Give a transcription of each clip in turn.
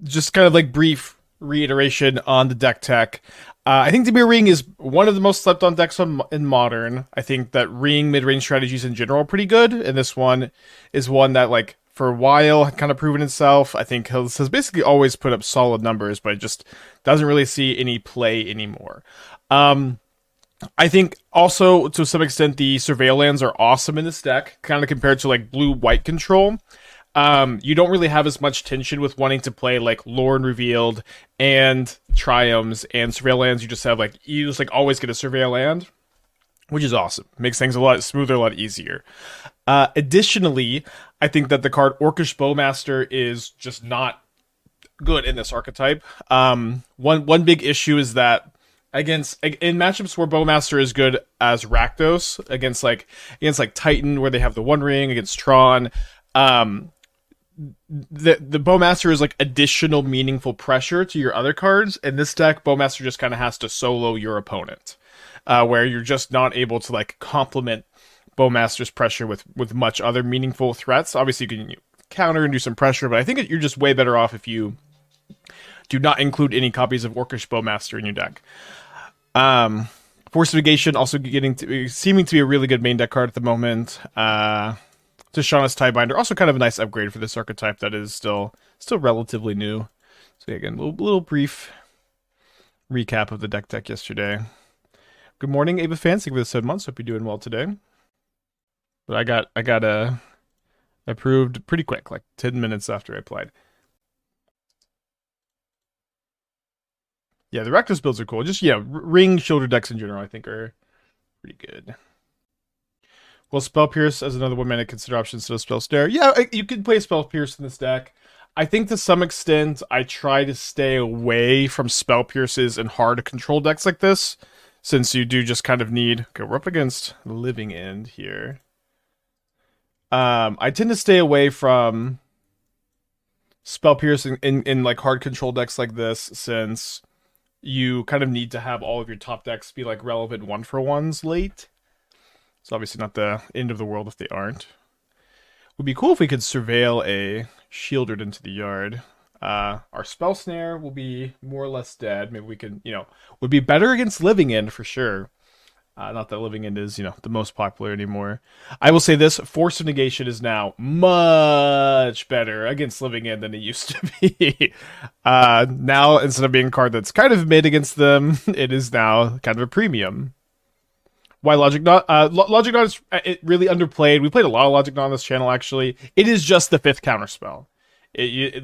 just kind of like brief reiteration on the deck tech. I think Dimir Ring is one of the most slept on decks in Modern. I think that Ring mid-range strategies in general are pretty good, and this one is one that, like, for a while had kind of proven itself. I think has basically always put up solid numbers, but it just doesn't really see any play anymore. I think also, to some extent, the Surveil lands are awesome in this deck, kind of compared to, like, blue-white control. You don't really have as much tension with wanting to play like Lrien Revealed and Triumphs and Surveil lands. You just have like always get a Surveil land, which is awesome. Makes things a lot smoother, a lot easier. Additionally, I think that the card Orcish Bowmaster is just not good in this archetype. One big issue is that in matchups where Bowmaster is good as Rakdos against Titan, where they have the One Ring, against Tron. The Bowmaster is like additional meaningful pressure to your other cards. In this deck, Bowmaster just kind of has to solo your opponent, where you're just not able to like complement Bowmaster's pressure with much other meaningful threats. Obviously, you can counter and do some pressure, but I think you're just way better off if you do not include any copies of Orcish Bowmaster in your deck. Force of Negation also seeming to be a really good main deck card at the moment. Tishana's Tidebinder, also kind of a nice upgrade for this archetype that is still relatively new. So again, little brief recap of the deck tech yesterday. Good morning, Ava fans. Thank you for the 7 months. Hope you're doing well today. But I got approved pretty quick, like 10 minutes after I applied. Yeah, the Rakdos builds are cool. Just Ring Sheoldred decks in general, I think, are pretty good. Well, Spell Pierce as another 1 mana consider option instead of Spell Snare. Yeah, you can play Spell Pierce in this deck. I think to some extent I try to stay away from Spell Pierces in hard control decks like this, since you do just kind of need... Okay, we're up against Living End here. I tend to stay away from Spell Pierce in like hard control decks like this, since you kind of need to have all of your top decks be like relevant 1-for-1s late. It's obviously not the end of the world if they aren't. Would be cool if we could surveil a Sheoldred into the yard. Our Spell Snare will be more or less dead. Maybe we can, would be better against Living End for sure. Not that Living End is, the most popular anymore. I will say this, Force of Negation is now much better against Living End than it used to be. Now, instead of being a card that's kind of mid against them, it is now kind of a premium. Why Logic Knot? Logic Knot is really underplayed. We played a lot of Logic Knot on this channel, actually. It is just the 5th counterspell.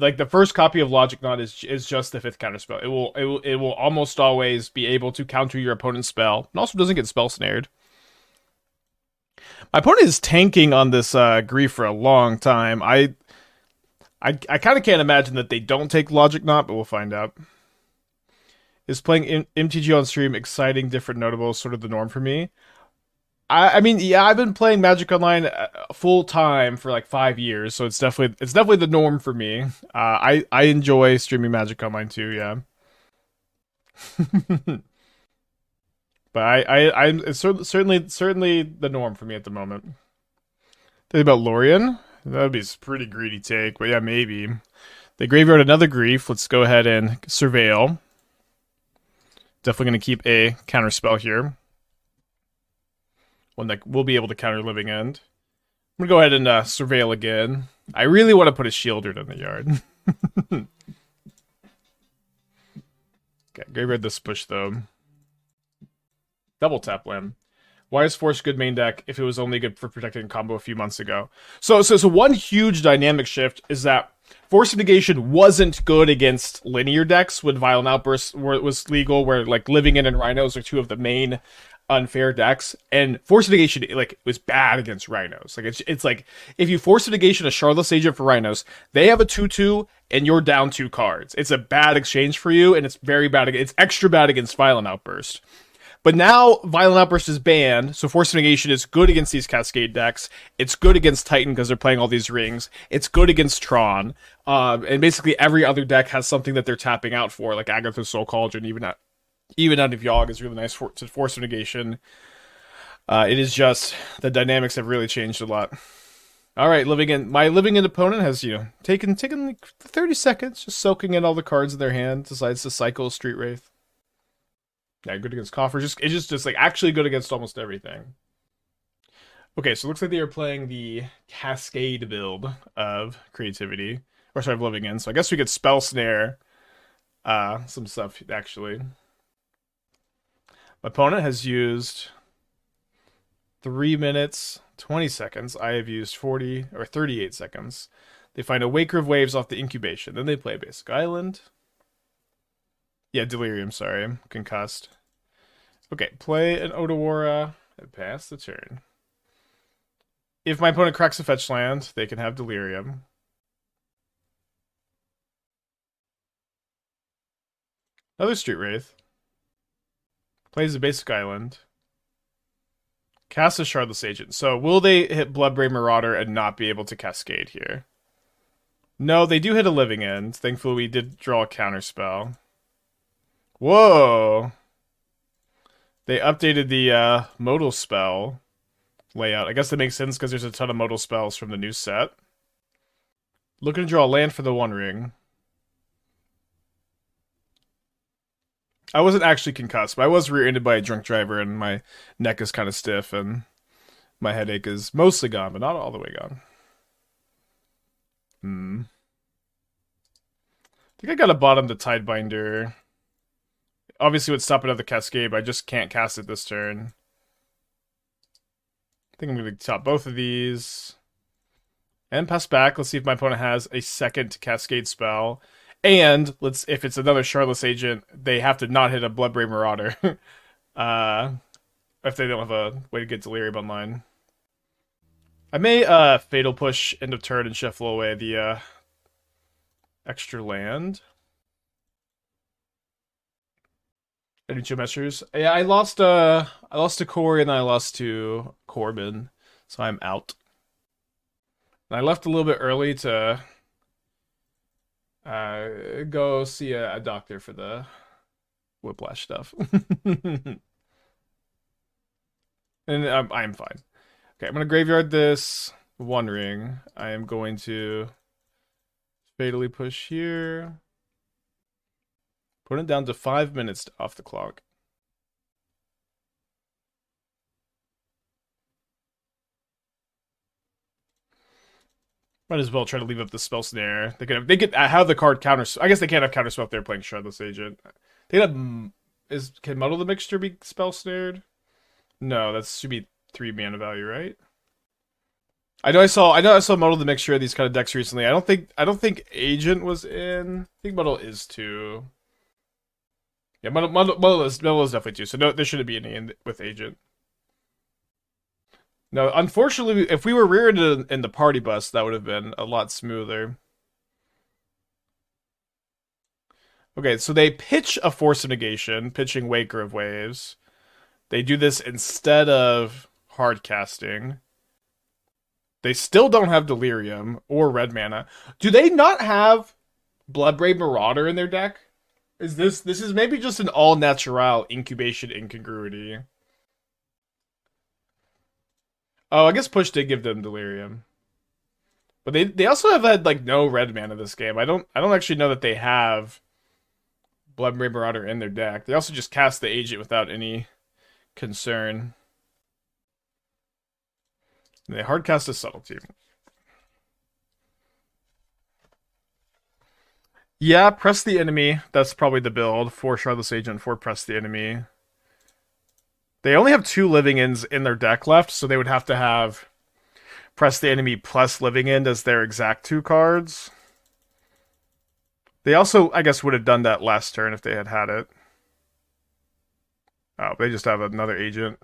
Like the first copy of Logic Knot is just the 5th counterspell. It will almost always be able to counter your opponent's spell. It also doesn't get spell snared. My opponent is tanking on this Grief for a long time. I kind of can't imagine that they don't take Logic Knot, but we'll find out. Is playing MTGO on stream exciting, different, notable, sort of the norm for me? I mean, yeah, I've been playing Magic Online full time for like 5 years, so it's definitely the norm for me. I enjoy streaming Magic Online too, yeah. But it's certainly the norm for me at the moment. Think about Lrien? That would be a pretty greedy take, but yeah, maybe. They graveyard another Grief. Let's go ahead and surveil. Definitely going to keep a counterspell here. One that will be able to counter Living End. I'm going to go ahead and surveil again. I really want to put a Sheoldred in the yard. Okay, graveyard this push, though. Double tap land. Why is Force good main deck if it was only good for protecting combo a few months ago? So one huge dynamic shift is that Force of Negation wasn't good against linear decks when Violent Outburst was legal, where like Living End and Rhinos are two of the main unfair decks, and Force of Negation was bad against Rhinos. Like it's like if you Force of Negation a Charlotte's Agent for Rhinos, they have a 2/2 and you're down 2 cards. It's a bad exchange for you, and it's very bad. It's extra bad against Violent Outburst. But now Violent Outburst is banned, so Force of Negation is good against these Cascade decks. It's good against Titan because they're playing all these rings. It's good against Tron. And basically every other deck has something that they're tapping out for, like Agatha's Soul Cauldron, even out of Yogg is really nice to Force of Negation. It is just, the dynamics have really changed a lot. All right, my living in opponent has taken like 30 seconds, just soaking in all the cards in their hand. Decides to cycle Street Wraith. Yeah, good against coffers. It's just like actually good against almost everything. Okay, so it looks like they are playing the Cascade build of Creativity, or sorry, of Living In. So I guess we could Spell Snare some stuff actually. My opponent has used 3 minutes 20 seconds. I have used 40 or 38 seconds. They find a Waker of Waves off the incubation. Then they play a basic island. Yeah, Delirium, sorry. I'm concussed. Okay, play an Otawara and pass the turn. If my opponent cracks a fetch land, they can have Delirium. Another Street Wraith. Plays a basic island. Cast a Shardless Agent. So will they hit Bloodbraid Marauder and not be able to Cascade here? No, they do hit a Living End. Thankfully, we did draw a Counterspell. Whoa! They updated the modal spell layout. I guess that makes sense because there's a ton of modal spells from the new set. Looking to draw a land for the One Ring. I wasn't actually concussed, but I was rear-ended by a drunk driver, and my neck is kind of stiff, and my headache is mostly gone, but not all the way gone. I think I got a bottom the Tidebinder. Obviously, would stop another Cascade, but I just can't cast it this turn. I think I'm going to top both of these. And pass back. Let's see if my opponent has a second Cascade spell. And if it's another Shardless Agent, they have to not hit a Bloodbraid Marauder. If they don't have a way to get Delirium online. I may Fatal Push end of turn and shuffle away the extra land. Any two measures? Yeah, I lost to Corey and then I lost to Corbin, so I'm out. And I left a little bit early to go see a doctor for the whiplash stuff. And I'm fine. Okay, I'm going to graveyard this One Ring. I am going to fatally push here. Put it down to 5 minutes off the clock. Might as well try to leave up the Spell Snare. They could have the card counter. I guess they can't have Counterspell if they're playing Shardless Agent. They have can Muddle the Mixture be Spell Snared? No, that should be 3 mana value, right? I know I saw Muddle the Mixture of these kind of decks recently. I don't think Agent was in. I think Muddle is too. Yeah, Muddle is definitely too. So no, there shouldn't be any with Agent. No, unfortunately, if we were reared in the party bus, that would have been a lot smoother. Okay, so they pitch a Force of Negation, pitching Waker of Waves. They do this instead of hard casting. They still don't have Delirium or red mana. Do they not have Bloodbraid Marauder in their deck? This is maybe just an all natural incubation incongruity. Oh, I guess push did give them Delirium. But they also have had like no red mana this game. I don't actually know that they have Bloodbraid Marauder in their deck. They also just cast the Agent without any concern. And they hardcast a Subtlety. Yeah, press the enemy. That's probably the build. 4 Shardless Agent, 4 press the enemy. They only have 2 Living Ends in their deck left, so they would have to have press the enemy plus Living End as their exact 2 cards. They also, I guess, would have done that last turn if they had had it. Oh, they just have another Agent.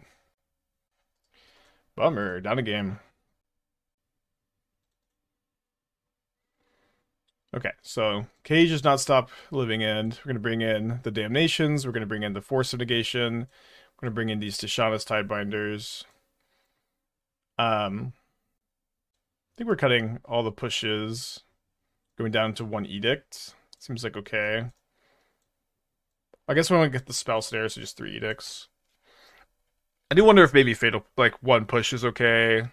Bummer, down a game. Okay, so Cage does not stop Living End. We're going to bring in the Damnations. We're going to bring in the Force of Negation. We're going to bring in these Tishana's Tidebinders. I think we're cutting all the pushes. Going down to 1 Edict. Seems like okay. I guess we want to get the Spell Snare, so just 3 Edicts. I do wonder if maybe Fatal, like 1 push is okay.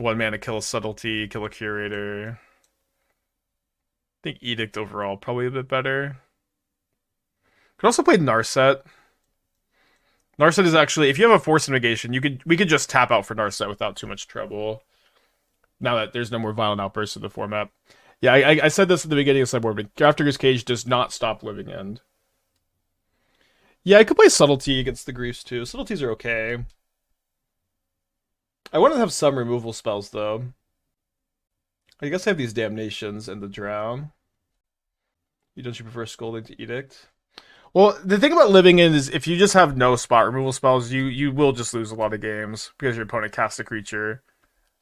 1 mana, kill a Subtlety, kill a Curator. I think Edict overall probably a bit better. Could also play Narset. Narset is actually, if you have a Force of Negation, we could just tap out for Narset without too much trouble. Now that there's no more violent outbursts in the format. Yeah, I said this at the beginning of Sideboard, but Grafdigger's Cage does not stop Living End. Yeah, I could play Subtlety against the Griefs too. Subtleties are okay. I want to have some removal spells though. I guess I have these Damnations and the Drown. Don't you prefer Scolding to Edict? Well, the thing about Living End is if you just have no spot removal spells, you will just lose a lot of games because your opponent casts a creature.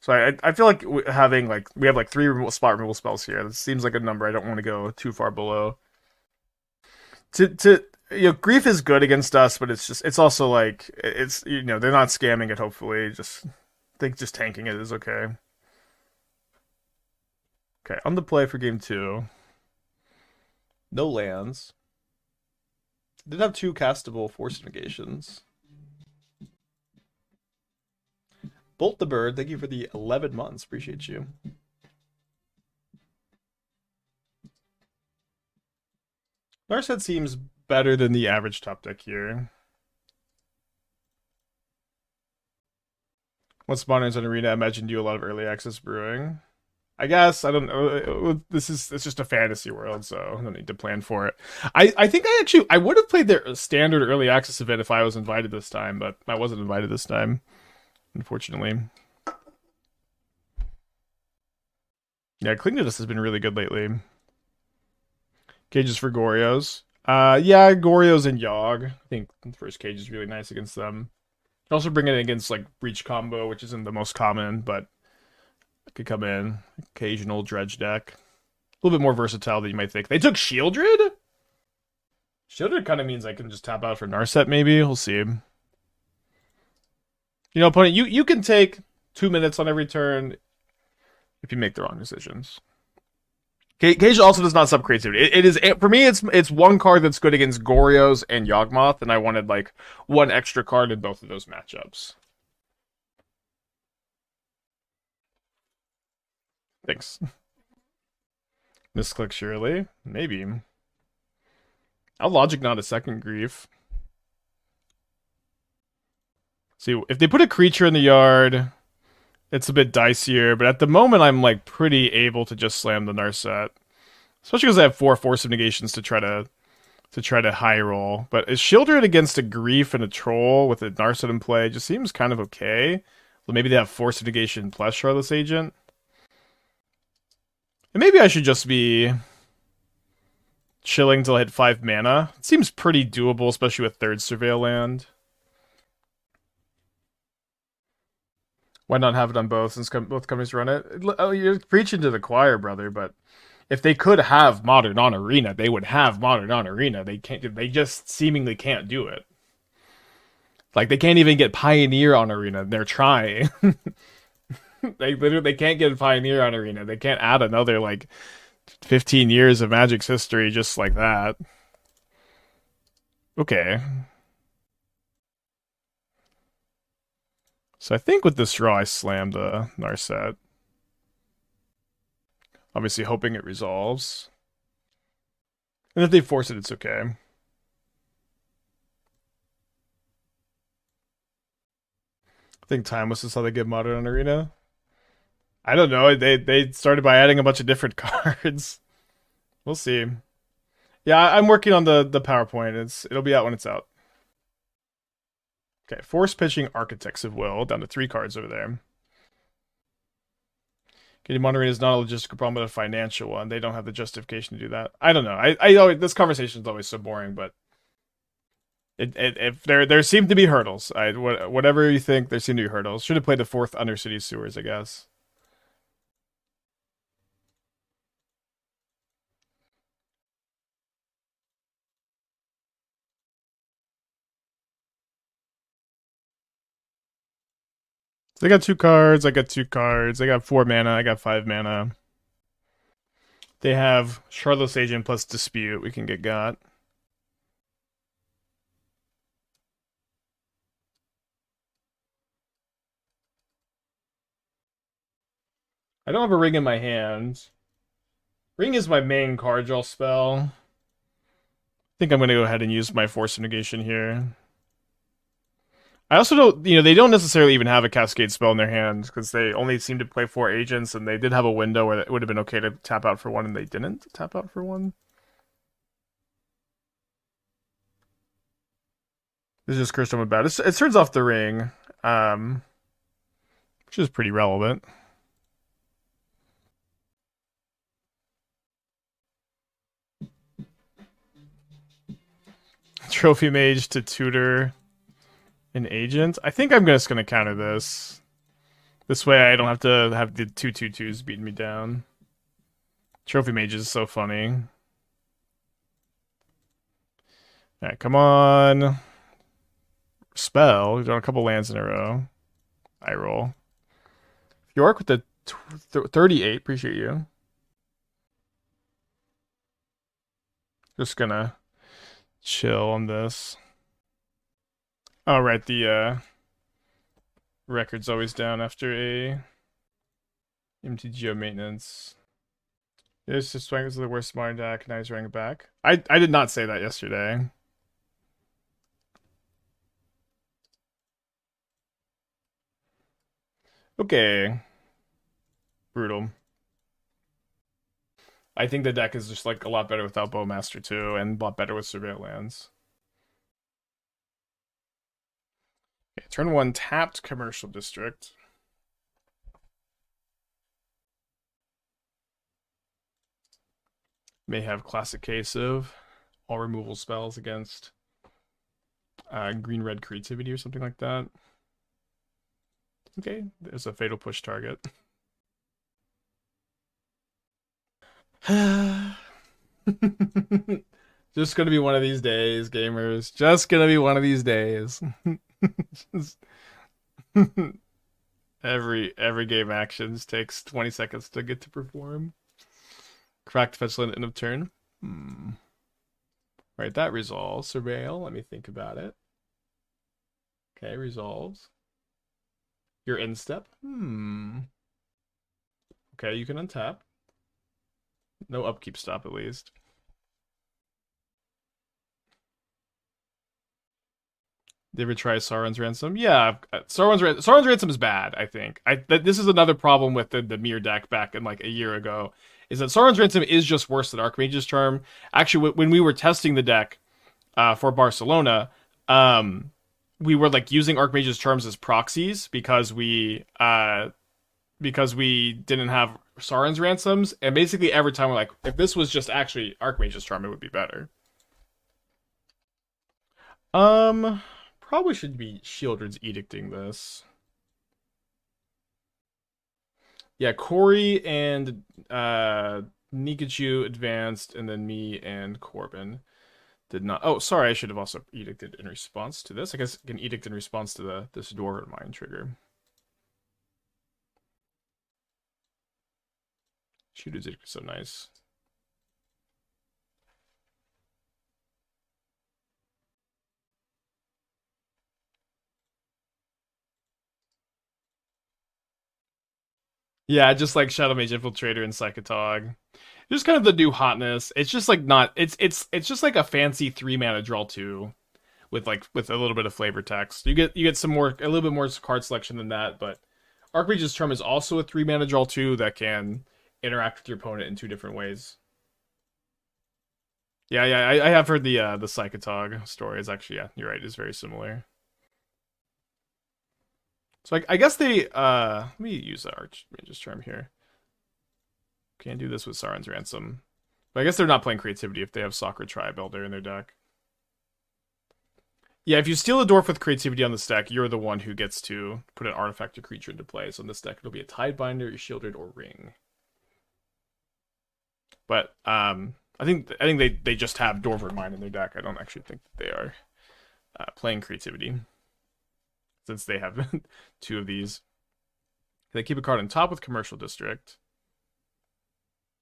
So I feel like having we have 3 spot removal spells here. This seems like a number I don't want to go too far below. Grief is good against us, but it's also like it's they're not scamming it. Hopefully, I think just tanking it is okay. Okay, on the play for game 2. No lands. Did have 2 castable Force Negations. Bolt the Bird, thank you for the 11 months. Appreciate you. Narset seems better than the average top deck here. Once Moderns on Arena, I imagine do a lot of early access brewing. I guess I don't know. It's just a fantasy world, so I don't need to plan for it. I think I would have played their standard early access event if I was invited this time, but I wasn't invited this time, unfortunately. Yeah, Cling to This has been really good lately. Cages for Gorios. Yeah, Gorios and Yogg. I think the first cage is really nice against them. Also bring it against Breach Combo, which isn't the most common, but could come in. Occasional dredge deck. A little bit more versatile than you might think. They took Sheoldred? Sheoldred kind of means I can just tap out for Narset, maybe. We'll see. Opponent, you can take 2 minutes on every turn if you make the wrong decisions. Cage also does not sub creativity. It is, for me, it's 1 card that's good against Gorios and Yawgmoth, and I wanted 1 extra card in both of those matchups. Thanks. Misclick surely. Maybe. I'll Logic not a second Grief. See, if they put a creature in the yard, it's a bit dicier, but at the moment I'm pretty able to just slam the Narset. Especially because I have 4 Force of Negations to try to high roll. But is Sheoldred against a Grief and a Troll with a Narset in play just seems kind of okay. Well, maybe they have Force of Negation plus Shardless Agent. And maybe I should just be chilling till I hit 5 mana. It seems pretty doable, especially with 3rd Surveil land. Why not have it on both since both companies run it? Oh, you're preaching to the choir, brother, but if they could have Modern on Arena, they would have Modern on Arena. They can't. They just seemingly can't do it. They can't even get Pioneer on Arena. They're trying. They can't get Pioneer on Arena. They can't add another 15 years of Magic's history just like that. Okay. So I think with this draw I slammed the Narset. Obviously hoping it resolves. And if they force it, it's okay. I think Timeless is how they get Modern on Arena. I don't know. They started by adding a bunch of different cards. We'll see. Yeah, I'm working on the PowerPoint. It'll be out when it's out. Okay, Force Pitching Architects of Will, down to 3 cards over there. Getting Modern Arena is not a logistical problem, but a financial one. They don't have the justification to do that. I don't know. I always, this conversation is always so boring, but if there seem to be hurdles. Whatever you think, there seem to be hurdles. Should have played the 4th Undercity Sewers, I guess. They got 2 cards. I got 2 cards. They got 4 mana. I got 5 mana. They have Shardless Agent plus Dispute. We can get got. I don't have a ring in my hand. Ring is my main card draw spell. I think I'm going to go ahead and use my Force of Negation here. I also don't, they don't necessarily even have a Cascade spell in their hand because they only seem to play 4 agents, and they did have a window where it would have been okay to tap out for one, and they didn't tap out for one. This is just Crystal about it. It turns off the ring, which is pretty relevant. Trophy Mage to tutor an agent. I think I'm just gonna counter this. This way I don't have to have the 2/2/2s beating me down. Trophy Mage is so funny. Alright, come on. Spell. We've done a couple lands in a row. I roll. York with the 38. Appreciate you. Just gonna chill on this. Oh, right. The record's always down after a MTGO maintenance. This is swing is the worst modern deck. Now he's running back. I did not say that yesterday. Okay. Brutal. I think the deck is just like a lot better without Bowmaster too, and a lot better with Surveil lands. Okay, turn 1 tapped Commercial District. May have classic case of all removal spells against green-red creativity or something like that. Okay, there's a fatal push target. Just gonna be one of these days, gamers. Just gonna be one of these days. every game actions takes 20 seconds to get to perform. Cracked Fetchland end of turn. Right, that resolves. Surveil, let me think about it. Okay, resolves. Your end step. Okay, you can untap. No upkeep stop, at least. Did you ever try Sauron's Ransom? Yeah, Sauron's Ransom is bad, I think. This is another problem with the Dimir deck back in like a year ago, is that Sauron's Ransom is just worse than Archmage's Charm. Actually, when we were testing the deck for Barcelona, we were like using Archmage's Charms as proxies because we didn't have Sauron's Ransoms, and basically every time we're like, if this was just actually Archmage's Charm, it would be better. Probably should be Sheoldred's edicting this. Yeah, Corey and Nikachu advanced, and then me and Corbin did not. Oh, sorry, I should have also edicted in response to this. I guess I can edict in response to this Dwarven Mind trigger. Sheoldred's edict is so nice. Yeah, just like Shadow Mage Infiltrator and Psychotog. Just kind of the new hotness. It's just like not it's just like a fancy 3-mana draw 2 with a little bit of flavor text. You get a little bit more card selection than that, but Archmage's Charm is also a 3-mana draw 2 that can interact with your opponent in 2 different ways. Yeah, I have heard the Psychotog story. It's actually, yeah, you're right, it's very similar. So I guess they let me use the Archmage's Charm here. Can't do this with Sauron's Ransom. But I guess they're not playing creativity if they have Soccer Tribe Elder in their deck. Yeah, if you steal a dwarf with creativity on this deck, you're the one who gets to put an artifact or creature into play. So in this deck, it'll be a Tidebinder, Sheoldred, or Ring. But I think they just have Dwarven Mind in their deck. I don't actually think that they are playing creativity, since they have 2 of these. They keep a card on top with Commercial District.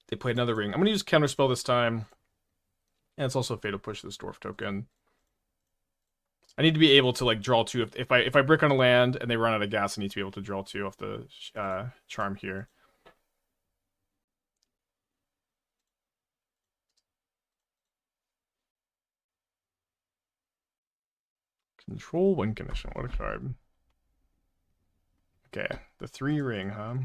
They play another Ring. I'm going to use Counterspell this time. And it's also a Fatal Push this Dwarf token. I need to be able to like draw 2. If I brick on a land and they run out of gas, I need to be able to draw 2 off the charm here. Control win condition. What a card. Okay, the 3 ring, huh?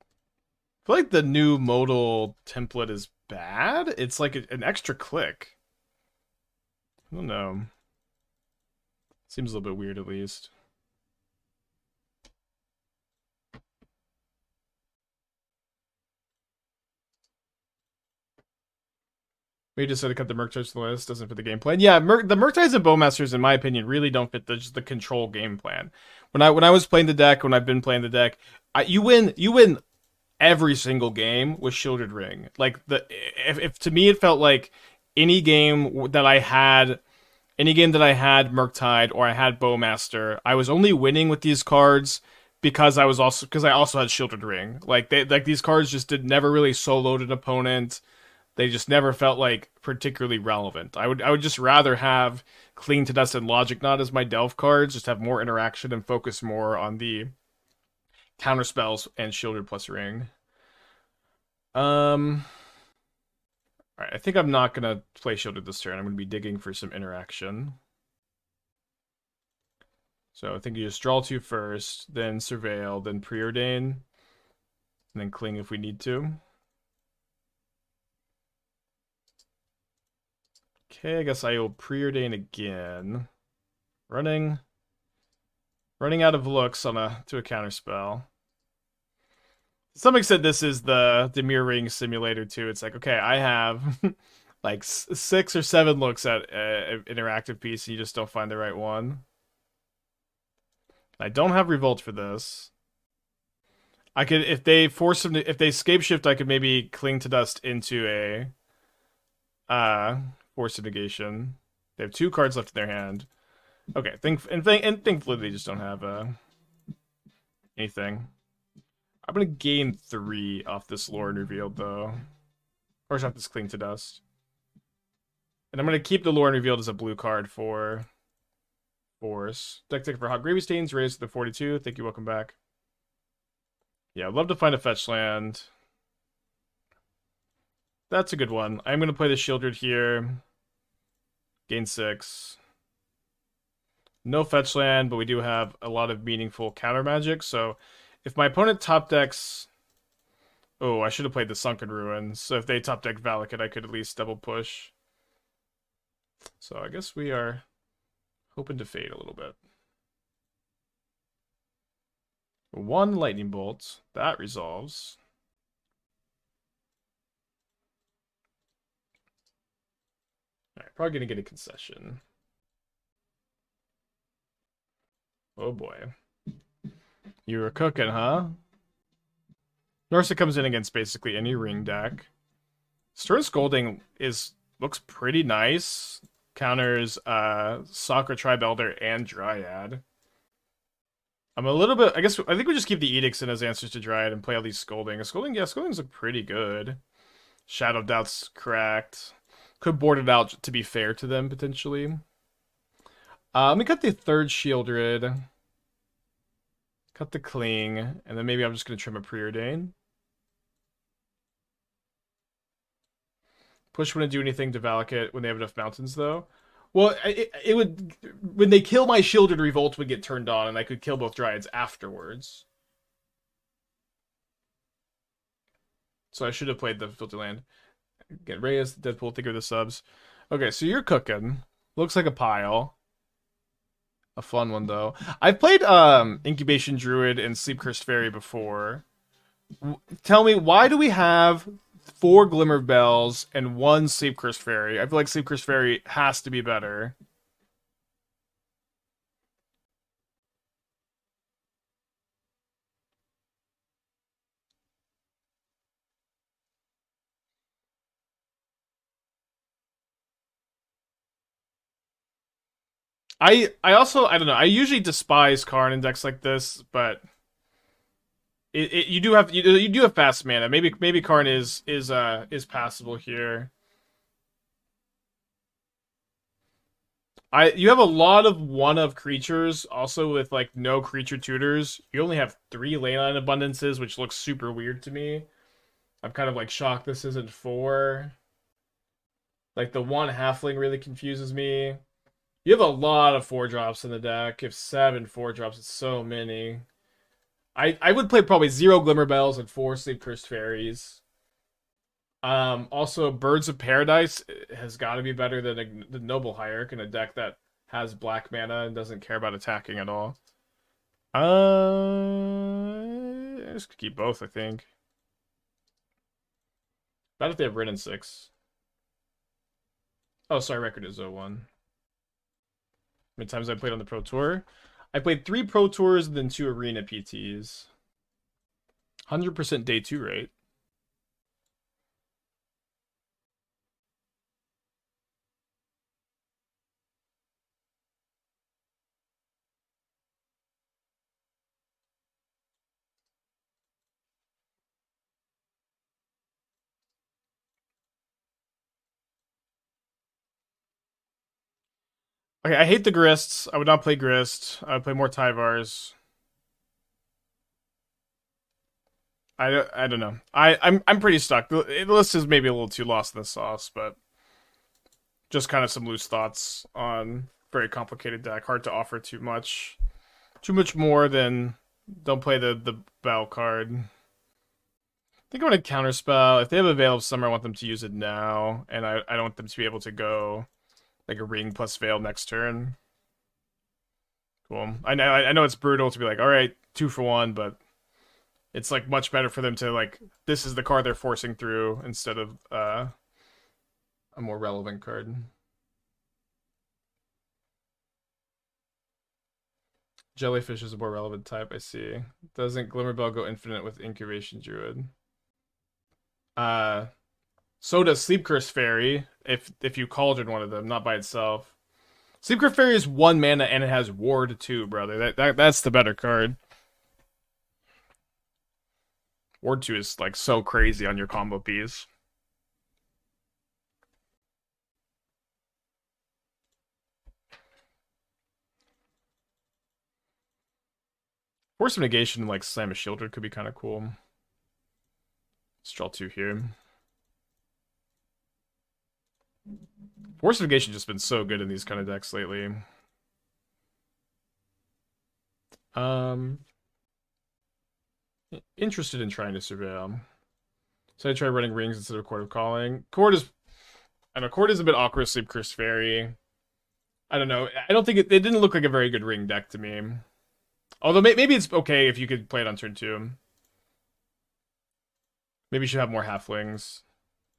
I feel like the new modal template is bad. It's like an extra click. I don't know. Seems a little bit weird, at least. We just said to cut the Murktide to the list. Doesn't fit the game plan. Yeah, the Murktides and Bowmasters, in my opinion, really don't fit just the control game plan. When I was playing the deck, when I've been playing the deck, you win every single game with Sheoldred Ring. Like if to me it felt like any game that I had Murktide or I had Bowmaster, I was only winning with these cards because I also had Sheoldred Ring. Like these cards just never really soloed an opponent. They just never felt like particularly relevant. I would just rather have Cling to Dust and Logic Knot as my Delve cards, just have more interaction and focus more on the counterspells and Sheoldred plus Ring. Alright, I think I'm not gonna play Sheoldred this turn. I'm gonna be digging for some interaction. So I think you just draw 2 first, then Surveil, then Preordain, and then Cling if we need to. Okay, I guess I will Preordain again. Running out of looks to a counterspell. To some extent, this is the Dimir Ring simulator too. It's like, okay, I have like 6 or 7 looks at an interactive piece, and you just don't find the right one. I don't have Revolt for this. I could, if they escape shift, I could maybe Cling to Dust into a Force of Negation. They have 2 cards left in their hand. Okay, thankfully they just don't have anything. I'm gonna gain 3 off this Lrien Revealed though. Or off this Cling to Dust. And I'm gonna keep the Lrien Revealed as a blue card for Force. Deck for Hot Gravy Stains, raised to the 42. Thank you, welcome back. Yeah, I'd love to find a fetch land. That's a good one. I'm gonna play the Sheoldred here. Gain 6. No fetch land, but we do have a lot of meaningful counter magic, so if my opponent top decks... Oh, I should have played the Sunken Ruins. So if they top deck Valakut, I could at least double push. So I guess we are hoping to fade a little bit. 1 Lightning Bolt. That resolves. Alright, probably going to get a concession. Oh boy. You were cooking, huh? Narset comes in against basically any ring deck. Stern Scolding looks pretty nice. Counters Soccer Tribe Elder and Dryad. I'm a little bit... I think we just keep the Edicts in as answers to Dryad and play all these Scolding. Scoldings look pretty good. Shadow Doubt's cracked. Could board it out to be fair to them, potentially. Let me cut the 3rd Sheoldred. Cut the Cling. And then maybe I'm just going to trim a Preordain. Push wouldn't do anything to Valakut when they have enough mountains, though. Well, it would... When they kill my Sheoldred, Revolt would get turned on, and I could kill both Dryads afterwards. So I should have played the Filter Land. Get Reyes, Deadpool, think of the subs. Okay, so you're cooking. Looks like a pile. A fun one, though. I've played Incubation Druid and Sleep Cursed Fairy before. Tell me, why do we have 4 Glimmer Bells and 1 Sleep Cursed Fairy? I feel like Sleep Cursed Fairy has to be better. I don't know. I usually despise Karn in decks like this, but you do have fast mana. Maybe Karn is passable here. You have a lot of one-of creatures, also with like no creature tutors. You only have 3 Leyline Abundances, which looks super weird to me. I'm kind of like shocked this isn't 4. Like the 1 Halfling really confuses me. You have a lot of 4-drops in the deck. You have 7 4-drops. It's so many. I would play probably 0 Glimmer Bells and 4 Sleep Cursed Fairies. Also, Birds of Paradise has got to be better than the Noble Hierarch in a deck that has black mana and doesn't care about attacking at all. I just keep both, I think. Bad if they have Rin and 6. Oh, sorry, record is 0-1. How many times I played on the Pro Tour? I played 3 Pro Tours and then 2 Arena PTs. 100% day 2 rate. Okay, I hate the Grists. I would not play Grist. I would play more Tyvars. I don't know. I'm pretty stuck. The list is maybe a little too lost in the sauce, but just kind of some loose thoughts on very complicated deck. Hard to offer too much more than don't play the battle card. I think I'm gonna counterspell. If they have a Veil of Summer, I want them to use it now, and I don't want them to be able to go like a Ring plus Veil next turn. Cool. I know it's brutal to be like, all right, 2 for 1, but it's like much better for them to like this is the card they're forcing through instead of a more relevant card. Jellyfish is a more relevant type, I see. Doesn't Glimmerbell go infinite with Incubation Druid? So does Sleep Curse Fairy, if you Cauldron one of them, not by itself. Sleep Curse Fairy is 1 mana and it has Ward too, brother. That's the better card. Ward 2 is like so crazy on your combo piece. Force of Negation, like Slam a Sheoldred could be kind of cool. Let's draw 2 here. Force of Negation just been so good in these kind of decks lately. Interested in trying to surveil. So I try running rings instead of Court of Calling. I know Court is a bit awkward. Sleep Curse Fairy. I don't know. I don't think it didn't look like a very good ring deck to me. Although maybe it's okay if you could play it on turn 2. Maybe you should have more halflings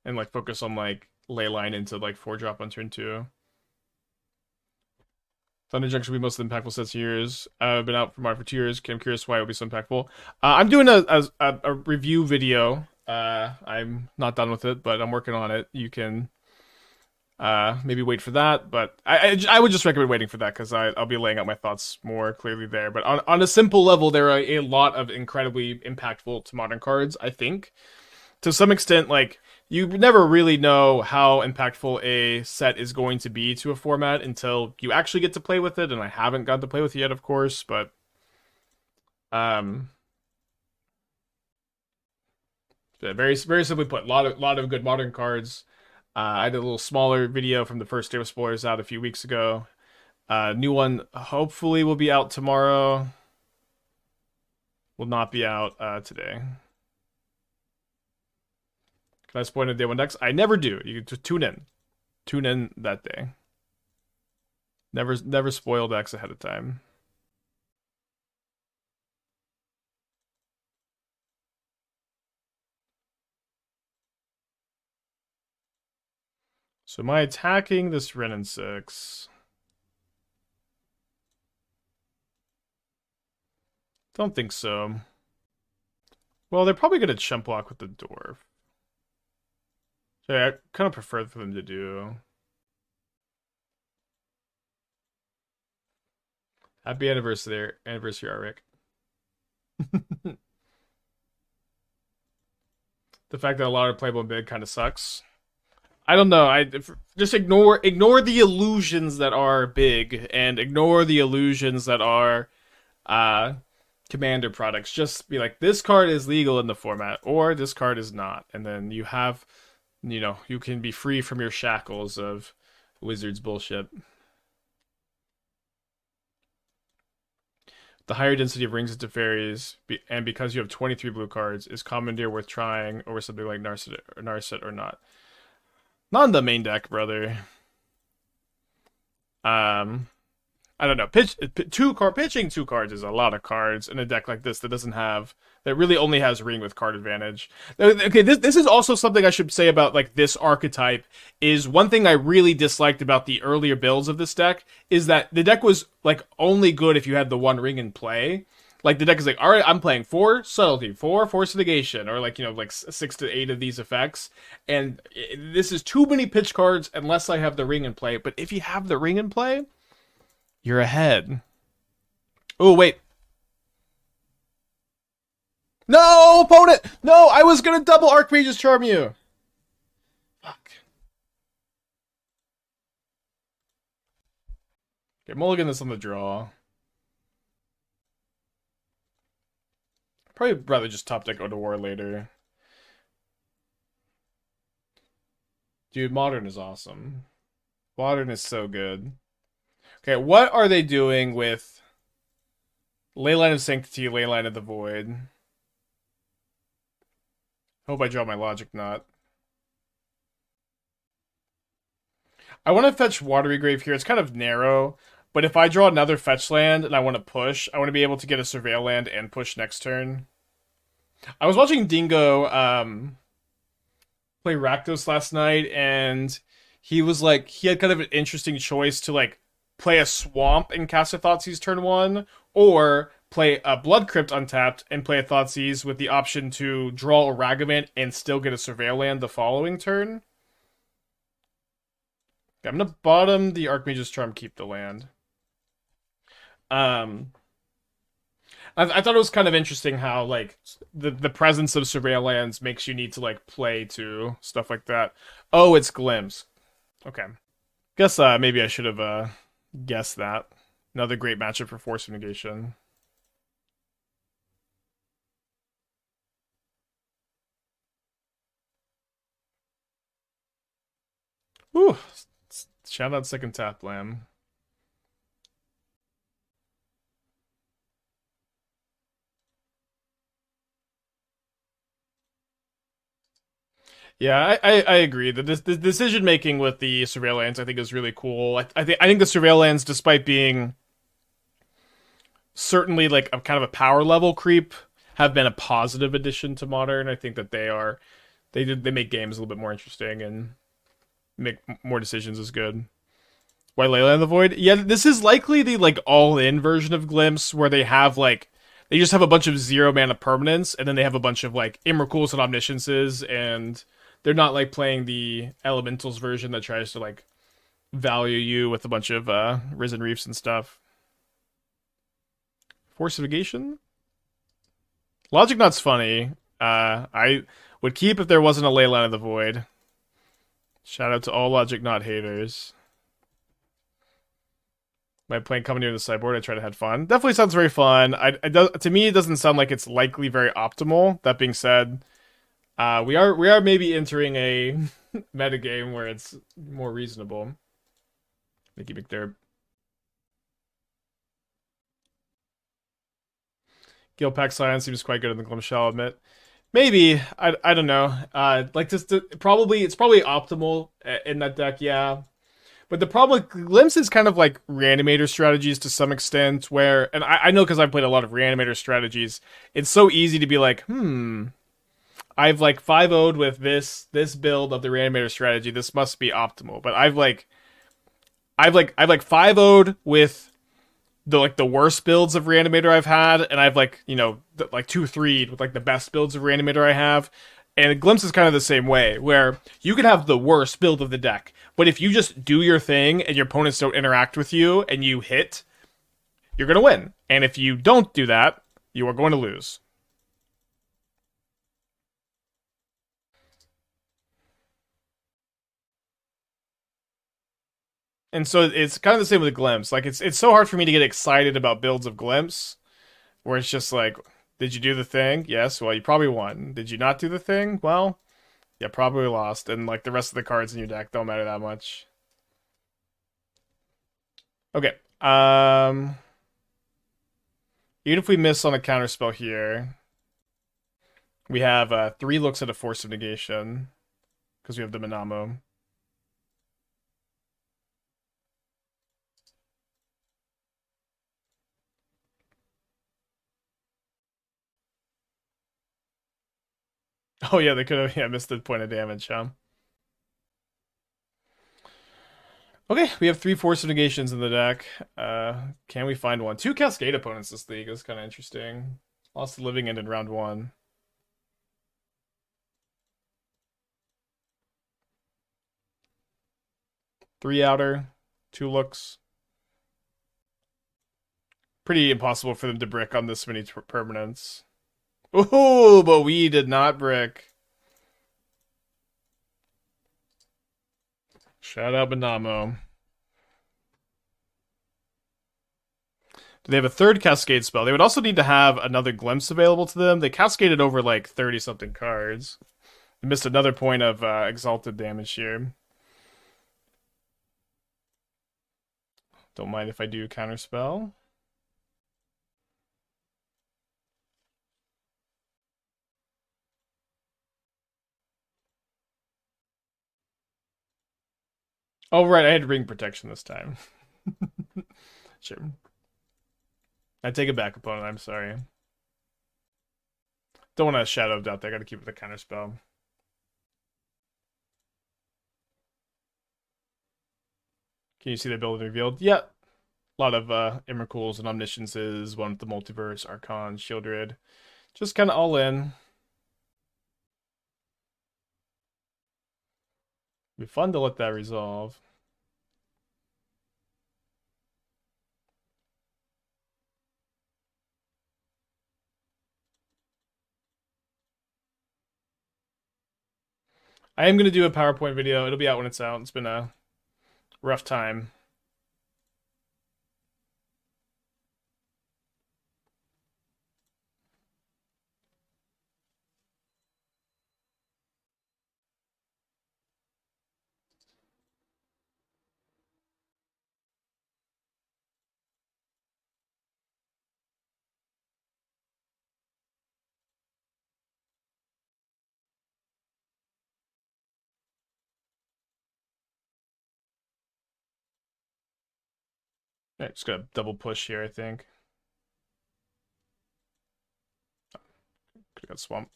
and like focus on like Leyline into like 4-drop on turn 2. Thunderjunk should be most of the impactful sets of years. I've been out from Modern for 2 years. I'm curious why it would be so impactful. I'm doing a review video. I'm not done with it, but I'm working on it. You can maybe wait for that, but I would just recommend waiting for that because I'll be laying out my thoughts more clearly there. But on a simple level, there are a lot of incredibly impactful to modern cards, I think. To some extent, like, you never really know how impactful a set is going to be to a format until you actually get to play with it, and I haven't got to play with it yet, of course, but very very simply put, a lot of good modern cards. I did a little smaller video from the first day of spoilers out a few weeks ago. New one hopefully will be out tomorrow. Will not be out today. Can I spoil a day 1 decks? I never do. You just tune in. Tune in that day. Never spoil decks ahead of time. So am I attacking this Ren and 6? Don't think so. Well, they're probably going to chump block with the Dwarf. So yeah, I kind of prefer for them to do. Happy anniversary, Rick. The fact that a lot of playable big kind of sucks. I don't know. Just ignore the illusions that are big and ignore the illusions that are commander products. Just be like, this card is legal in the format, or this card is not, and then you have, you can be free from your shackles of Wizards bullshit. The higher density of rings into fairies, and because you have 23 blue cards, is Commandeer worth trying over something like Narset or not? Not in the main deck, brother. I don't know. Pitching two cards is a lot of cards in a deck like this that really only has ring with card advantage. Okay, this is also something I should say about like this archetype. Is one thing I really disliked about the earlier builds of this deck is that the deck was like only good if you had the one ring in play. Like the deck is like, all right, I'm playing 4 subtlety, 4 force of negation, or like like 6 to 8 of these effects, and this is too many pitch cards unless I have the ring in play. But if you have the ring in play, you're ahead. Oh, wait. No, opponent! No, I was gonna double Archmage's Charm you! Fuck. Okay, mulligan this on the draw. Probably rather just top deck Otawara later. Dude, Modern is awesome. Modern is so good. Okay, what are they doing with Leyline of Sanctity, Leyline of the Void? Hope I draw my Logic Knot. I want to fetch Watery Grave here. It's kind of narrow, but if I draw another fetch land and I want to push, I want to be able to get a Surveil land and push next turn. I was watching Dingo play Rakdos last night, and he was like, he had kind of an interesting choice to like play a Swamp and cast a Thoughtseize turn 1, or play a Blood Crypt untapped and play a Thoughtseize with the option to draw a Ragavant and still get a Surveil land the following turn. Okay, I'm gonna bottom the Archmage's Charm, keep the land. I thought it was kind of interesting how like the presence of Surveil lands makes you need to like play to stuff like that. Oh, it's Glimpse. Okay. Guess maybe I should have guessed that. Another great matchup for Force of Negation. Ooh, shout out second tap lamb. Yeah, I agree. The decision making with the Surveillance I think is really cool. I think the Surveillance, despite being certainly like a kind of a power level creep, have been a positive addition to Modern. I think that they make games a little bit more interesting and make more decisions is good. White Leyland of the Void? Yeah, this is likely the like all-in version of Glimpse, where they have like they just have a bunch of 0 mana permanents, and then they have a bunch of like Immercools and Omnisciences, and they're not like playing the Elementals version that tries to like value you with a bunch of Risen Reefs and stuff. Force of Negation? Logic Knot's funny. I would keep if there wasn't a Leyline of the Void. Shout out to all Logic Knot haters. My playing coming near the sideboard, I try to have fun. Definitely sounds very fun. To me, it doesn't sound like it's likely very optimal. That being said, we are maybe entering a meta game where it's more reasonable. Mickey McDerb. Gilpack Science seems quite good in the Gloomshot, I'll admit. Maybe I don't know. Like just it's probably optimal in that deck, yeah. But the problem with Glimpse is kind of like reanimator strategies to some extent, where, and I know because I've played a lot of reanimator strategies, it's so easy to be like, I've like 5-0'd with this build of the reanimator strategy. This must be optimal. But I've 5-0'd with the worst builds of reanimator I've had, and I've like 2-3'd with like the best builds of reanimator I have. And Glimpse is kind of the same way, where you can have the worst build of the deck, but if you just do your thing and your opponents don't interact with you and you hit, you're going to win. And if you don't do that, you are going to lose. And so it's kind of the same with Glimpse. Like it's so hard for me to get excited about builds of Glimpse, where it's just like, did you do the thing? Yes. Well, you probably won. Did you not do the thing? Well, yeah, probably lost. And like the rest of the cards in your deck don't matter that much. Okay. Even if we miss on a counterspell here, we have 3 looks at a Force of Negation because we have the Minamo. Oh yeah, they could have missed the point of damage, huh? Okay, we have 3 Force of Negations in the deck. Can we find one? 2 Cascade opponents this league is kind of interesting. Lost the Living End in round 1. 3 outer, 2 looks. Pretty impossible for them to brick on this many permanents. Ooh, but we did not brick. Shout out Minamo. Do they have a 3rd Cascade spell? They would also need to have another Glimpse available to them. They cascaded over like 30-something cards. They missed another point of Exalted damage here. Don't mind if I do Counterspell. Oh, right, I had Ring Protection this time. Sure. I take it back, opponent. I'm sorry. Don't want to Shadow of Doubt there. Gotta keep it the Counterspell. Can you see the ability revealed? Yeah. A lot of Immercools and Omnisciences, one with the Multiverse, Archon, Sheoldred. Just kind of all in. Be fun to let that resolve. I am going to do a PowerPoint video. It'll be out when it's out. It's been a rough time. Alright, just gonna double push here, I think. Could've got Swamp.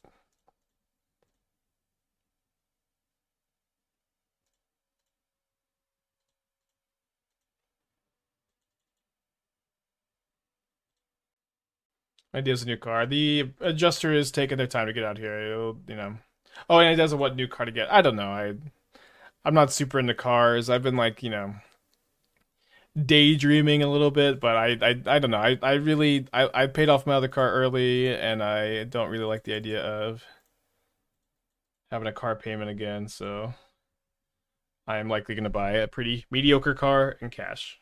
Idea's a new card. The adjuster is taking their time to get out here. It'll, you know. Oh, and it doesn't what new card to get. I don't know. I'm not super into cars. I've been like, daydreaming a little bit, but I don't know. I really I paid off my other car early, and I don't really like the idea of having a car payment again. So I am likely gonna buy a pretty mediocre car in cash.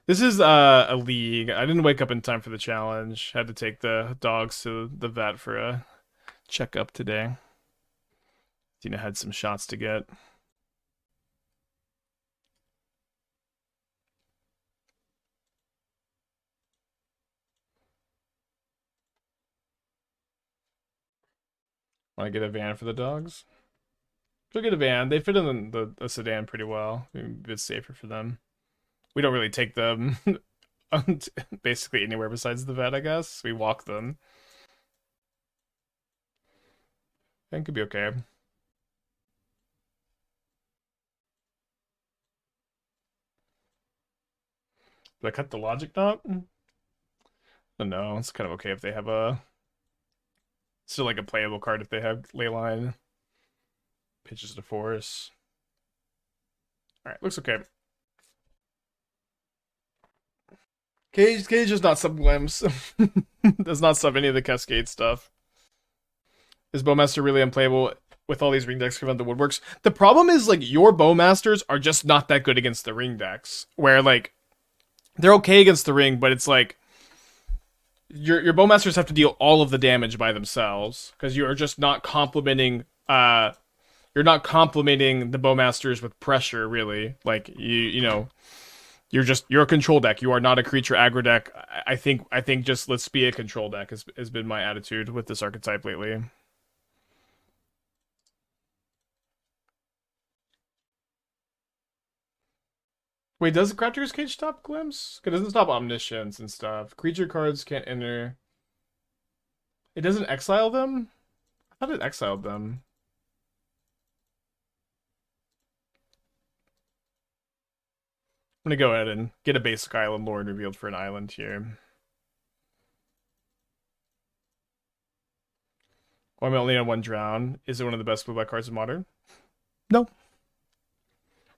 This is a league. I didn't wake up in time for the challenge. Had to take the dogs to the vet for a checkup today. Tina had some shots to get. Want to get a van for the dogs? We'll get a van. They fit in the sedan pretty well. Maybe a bit safer for them. We don't really take them basically anywhere besides the vet, I guess. We walk them. I think could be okay. Did I cut the logic knot? I don't know. It's kind of okay if they have a still like a playable card if they have Leyline. Pitches to Force. Alright, looks okay. Cage does not sub glimpse. Does not sub any of the Cascade stuff. Is Bowmaster really unplayable with all these ring decks coming out the woodworks? The problem is like your Bowmasters are just not that good against the ring decks. Where like they're okay against the ring, but it's like your Bowmasters have to deal all of the damage by themselves because you are just not complementing. You're not complementing the Bowmasters with pressure, really. Like you know, You're a control deck. You are not a creature aggro deck. I think just let's be a control deck has been my attitude with this archetype lately. Wait, does Grafdigger's Cage stop Glimpse? It doesn't stop Omniscience and stuff. Creature cards can't enter. It doesn't exile them? I thought it exiled them. I'm gonna go ahead and get a basic island Lrien Revealed for an island here. Why am I only on one drown? Is it one of the best blue-black cards in Modern? No.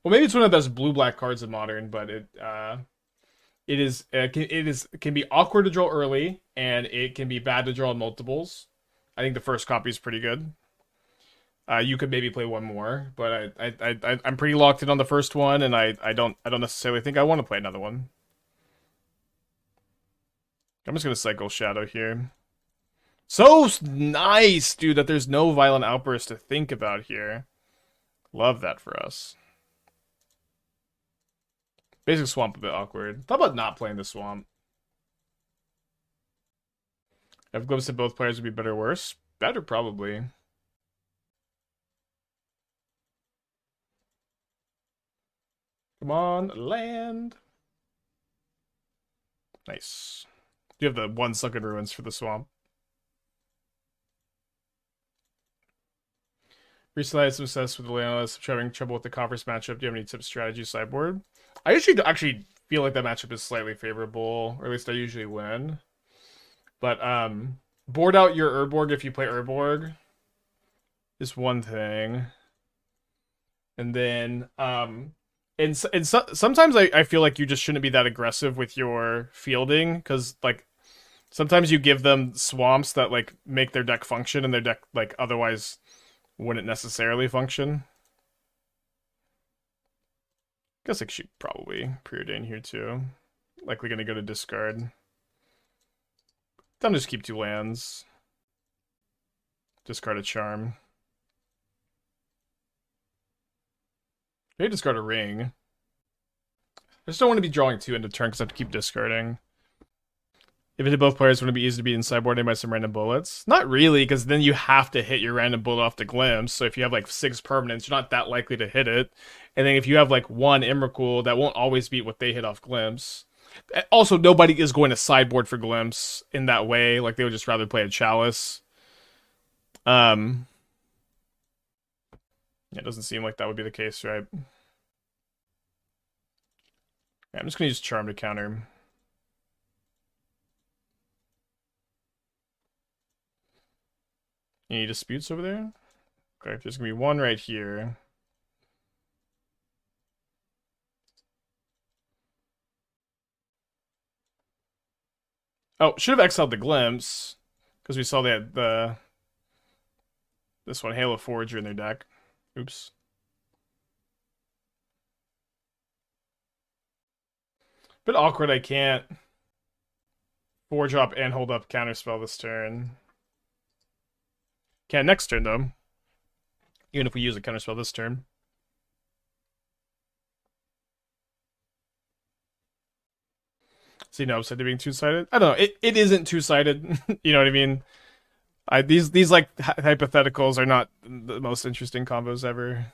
Well, maybe it's one of the best blue-black cards in Modern, but it can be awkward to draw early, and it can be bad to draw in multiples. I think the first copy is pretty good. You could maybe play one more, but I'm pretty locked in on the first one, and I don't necessarily think I want to play another one. I'm just gonna cycle Shadow here. So nice, dude, that there's no Violent Outburst to think about here. Love that for us. Basic Swamp a bit awkward. Thought about not playing the Swamp. I've glimpsed that both players would be better or worse. Better, probably. Come on, land. Nice. You have the one Sunken Ruins for the Swamp. Recently I had some success with the Leoness, having trouble with the conference matchup. Do you have any tips, strategies, sideboard? I usually actually feel like that matchup is slightly favorable, or at least I usually win. But board out your Urborg if you play Urborg is one thing. And then sometimes I feel like you just shouldn't be that aggressive with your fielding, because like sometimes you give them swamps that like make their deck function, and their deck like otherwise wouldn't necessarily function. Guess I should probably Preordain here too. Likely gonna go to discard. Then just keep 2 lands. Discard a charm. Maybe discard a ring. I just don't want to be drawing 2 into turn because I have to keep discarding. If it hit both players, would it be easy to beat in sideboarding by some random bullets? Not really, because then you have to hit your random bullet off the glimpse. So if you have like 6 permanents, you're not that likely to hit it. And then if you have like 1 Emrakul, that won't always beat what they hit off glimpse. Also, nobody is going to sideboard for glimpse in that way. Like they would just rather play a chalice. Yeah, it doesn't seem like that would be the case, right? Yeah, I'm just gonna use charm to counter. Any disputes over there? Okay, there's gonna be 1 right here. Oh, should have exiled the glimpse, because we saw they had this one, Halo Forger, in their deck. Oops. Bit awkward I can't 4-drop and hold up Counterspell this turn. Can next turn, though. Even if we use a Counterspell this turn. See, no upside to being two-sided? I don't know. It isn't two-sided. You know what I mean? These like hypotheticals are not the most interesting combos ever.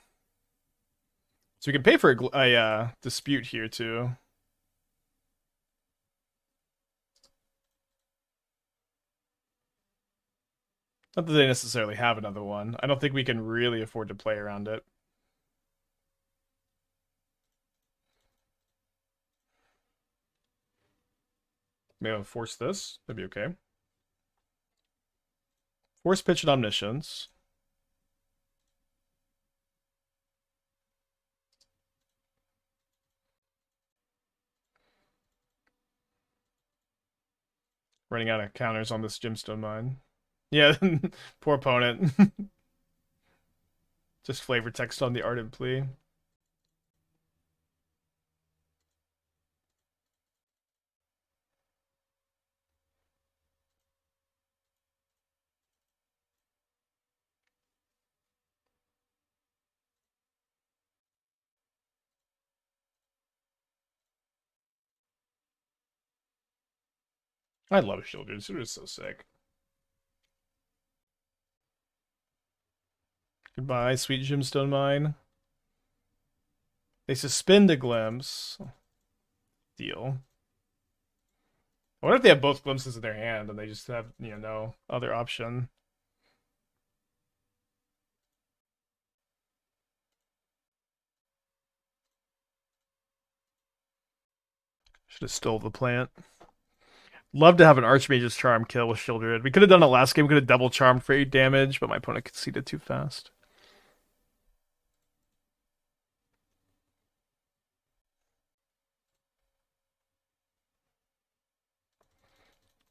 So we can pay for a dispute here, too. Not that they necessarily have another one. I don't think we can really afford to play around it. Maybe I'll force this. That'd be okay. Force Pitch and Omniscience. Running out of counters on this Gemstone Mine. Yeah, poor opponent. Just flavor text on the Ardent Plea. I love Sheoldred. Sheoldred is so sick. Goodbye, sweet gemstone mine. They suspend a glimpse. Deal. I wonder if they have both glimpses in their hand and they just have, no other option. Should have stole the plant. Love to have an Archmage's Charm kill with Sheoldred. We could have done it last game. We could have double charmed for 8 damage, but my opponent conceded too fast.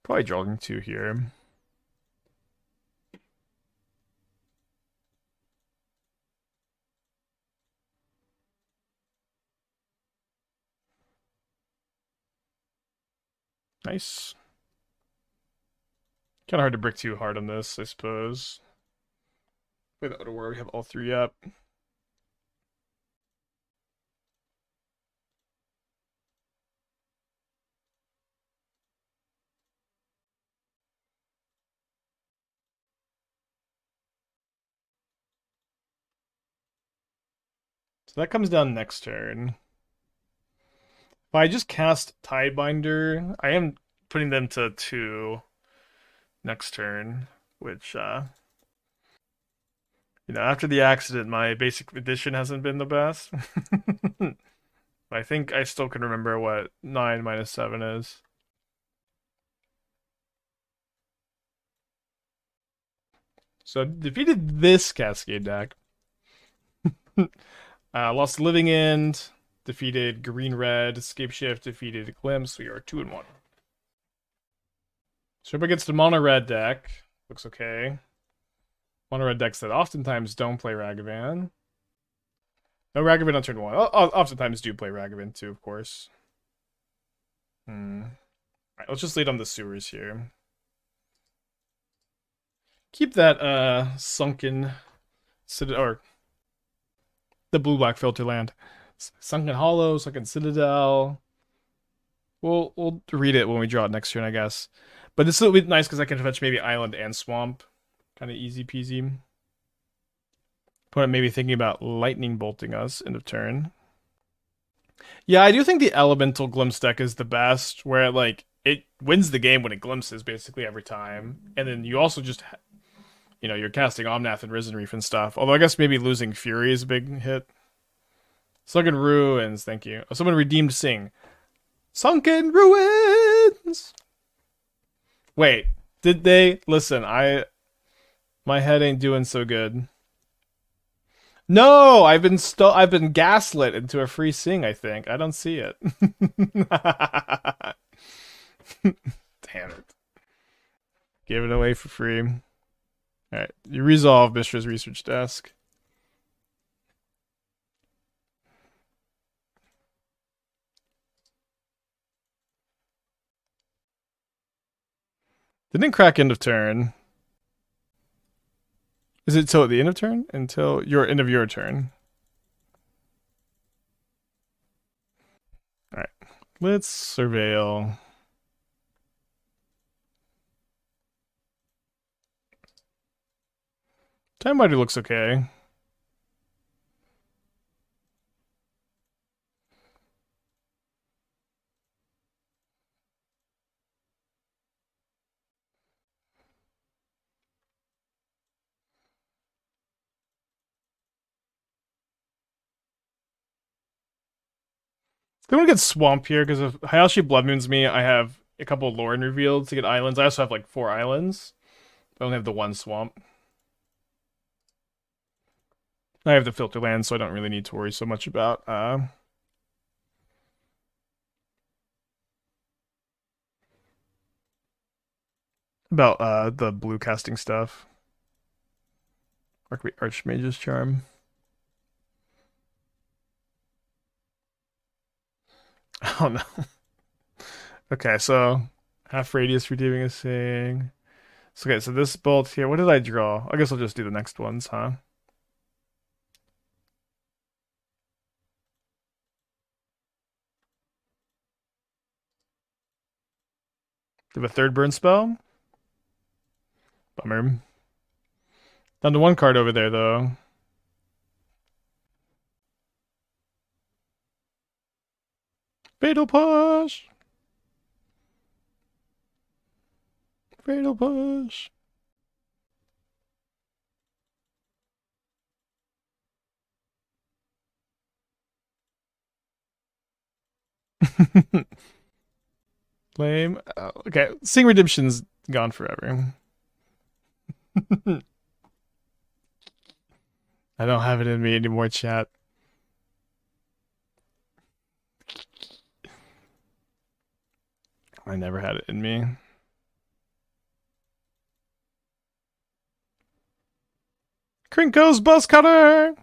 Probably drawing 2 here. Nice. Kind of hard to brick too hard on this, I suppose. Play the Otawara, we have all 3 up. So that comes down next turn. If I just cast Tidebinder, I am putting them to 2 next turn, which, after the accident, my basic edition hasn't been the best. I think I still can remember what 9 minus 7 is. So defeated this Cascade deck. Lost Living End, defeated Green Red, Escape Shift, defeated Glimpse. We are 2-1. So up against the mono red deck. Looks okay. Mono red decks that oftentimes don't play Ragavan. No Ragavan on turn 1. Oftentimes do play Ragavan too, of course. Alright, let's just lead on the sewers here. Keep that sunken or the blue-black filter land. Sunken Hollow, Sunken Citadel. We'll read it when we draw it next turn, I guess. But this will be nice because I can fetch maybe Island and Swamp. Kind of easy peasy. Opponent maybe thinking about lightning bolting us end of turn. Yeah, I do think the Elemental Glimpse deck is the best, where it wins the game when it glimpses basically every time. And then you also just, you're casting Omnath and Risen Reef and stuff. Although I guess maybe losing Fury is a big hit. Sunken Ruins, thank you. Oh, someone redeemed Sing. Sunken Ruins! Wait, did they? Listen, my head ain't doing so good. No, I've been gaslit into a free Sing, I think. I don't see it. Damn it. Give it away for free. Alright, you resolve Mishra's research desk. Didn't crack end of turn. Is it till at the end of turn? Until your end of your turn. Alright. Let's surveil. Tidebinder looks okay. I'm gonna get Swamp here because if Hayashi Blood Moons me, I have a couple of Lrien Revealed to get islands. I also have 4 islands. I only have the 1 Swamp. I have the filter land, so I don't really need to worry so much about the blue casting stuff. Archmage's Charm. Oh no. Okay, so half radius redeeming a Sing. So, okay, so this bolt here, what did I draw? I guess I'll just do the next ones, huh? Do a third burn spell. Bummer. Down to one card over there, though. Fatal push. Fatal push. Lame. Oh, okay, Sing Redemption's gone forever. I don't have it in me anymore, chat. I never had it in me. Krinko's Buzz Cutter!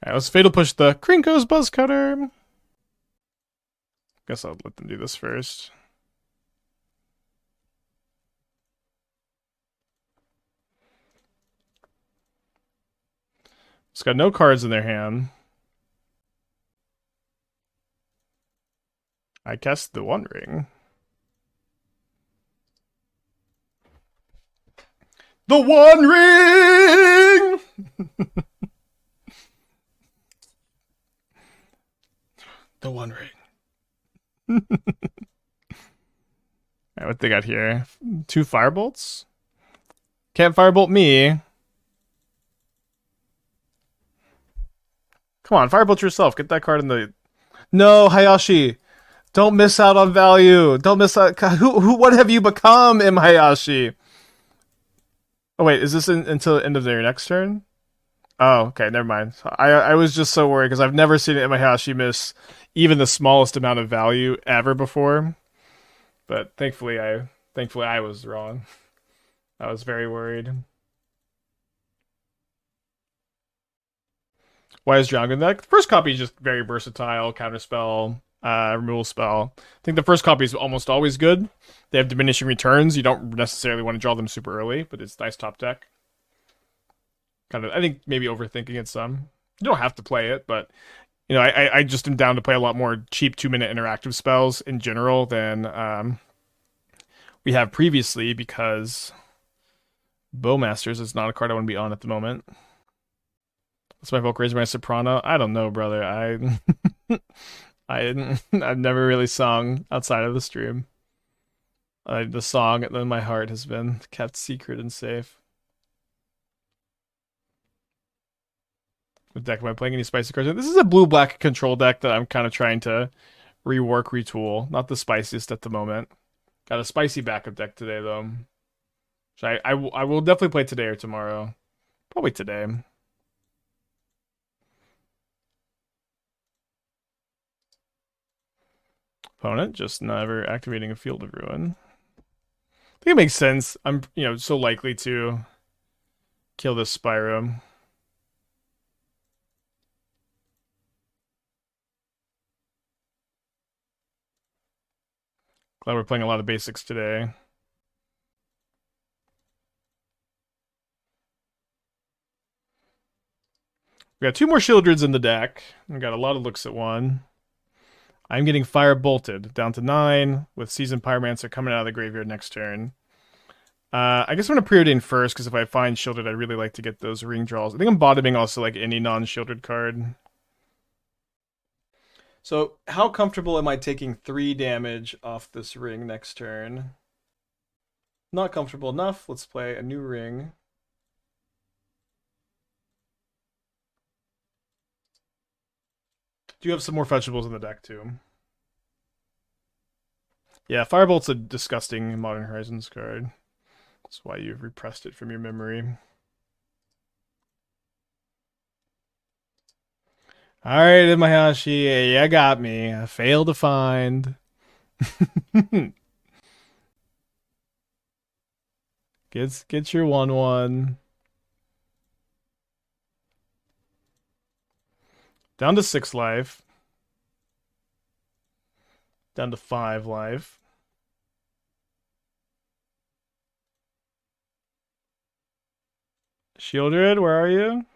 Alright, let's Fatal Push the Krinko's Buzz Cutter. Guess I'll let them do this first. It's got no cards in their hand. I cast the One Ring. The One Ring! The One Ring. Alright, what they got here? 2 Firebolts? Can't Firebolt me. Come on, Firebolt yourself. Get that card in the... No, Hayashi. Don't miss out on value. Don't miss out. Who? What have you become, M. Hayashi? Oh, wait. Is this until the end of their next turn? Oh, okay. Never mind. I was just so worried because I've never seen M. Hayashi miss even the smallest amount of value ever before. But thankfully I was wrong. I was very worried. Why is Dragon deck? The first copy is just very versatile. Counterspell, removal spell. I think the first copy is almost always good. They have diminishing returns. You don't necessarily want to draw them super early, but it's nice top deck. Kind of, I think maybe overthinking it some. You don't have to play it, but you know, I just am down to play a lot more cheap 2-minute interactive spells in general than we have previously because Bowmasters is not a card I want to be on at the moment. What's my Volcraiser, my Soprano? I don't know, brother. I've never really sung outside of the stream. The song in my heart has been kept secret and safe. What deck am I playing? Any spicy cards? This is a blue-black control deck that I'm kind of trying to rework, retool. Not the spiciest at the moment. Got a spicy backup deck today, though. So I will definitely play today or tomorrow. Probably today. Opponent just never activating a Field of Ruin. I think it makes sense. I'm, so likely to kill this Spyro. Glad we're playing a lot of basics today. We got 2 more Sheoldreds in the deck. We got a lot of looks at one. I'm getting Fire Bolted down to 9 with Seasoned Pyromancer coming out of the graveyard next turn. I guess I'm going to Preordain first because if I find Sheoldred, I'd really like to get those ring draws. I think I'm bottoming also like any non-Sheoldred card. So how comfortable am I taking 3 damage off this ring next turn? Not comfortable enough. Let's play a new ring. Do you have some more fetchables in the deck too? Yeah, Firebolt's a disgusting Modern Horizons card. That's why you've repressed it from your memory. Alright, Imahashi, you got me. I failed to find. Get your 1/1. Down to 6 life. Down to 5 life. Sheoldred, where are you?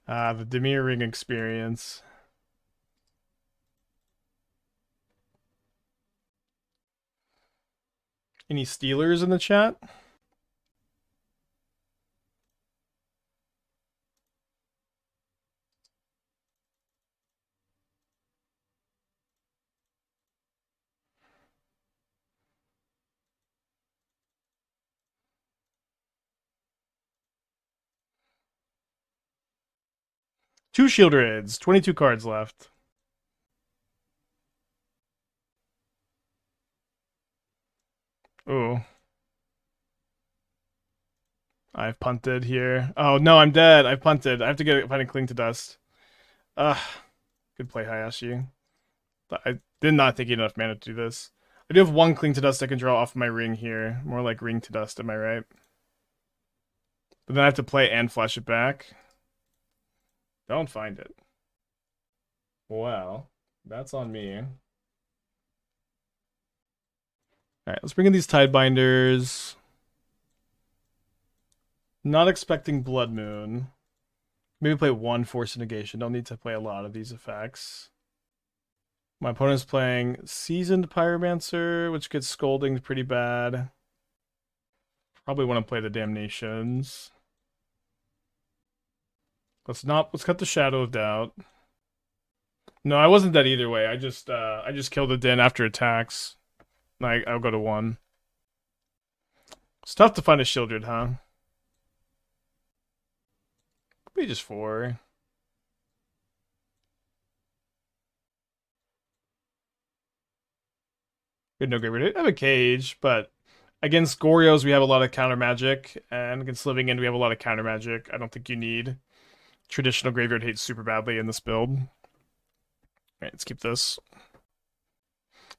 The Dimir ring experience. Any Steelers in the chat? Two Sheoldreds, 22 cards left. Ooh. I've punted here. Oh no, I'm dead. I've punted. I have to find a Cling to Dust. Ugh. Good play, Hayashi. I did not think he had enough mana to do this. I do have one Cling to Dust I can draw off my ring here. More like Ring to Dust, am I right? But then I have to play and flash it back. Don't find it. Well, that's on me. Alright, let's bring in these Tidebinders. Not expecting Blood Moon. Maybe play one Force of Negation. Don't need to play a lot of these effects. My opponent's playing Seasoned Pyromancer, which gets Scolding pretty bad. Probably want to play the Damnations. Let's cut the Shadow of Doubt. No, I wasn't dead either way. I just killed the Din after attacks. I'll go to 1. It's tough to find a Sheoldred, huh? Maybe just 4. Good, no graveyard. I have a Cage, but against Gorios we have a lot of counter magic, and against Living End we have a lot of counter magic. I don't think you need traditional graveyard hate super badly in this build. Alright, let's keep this.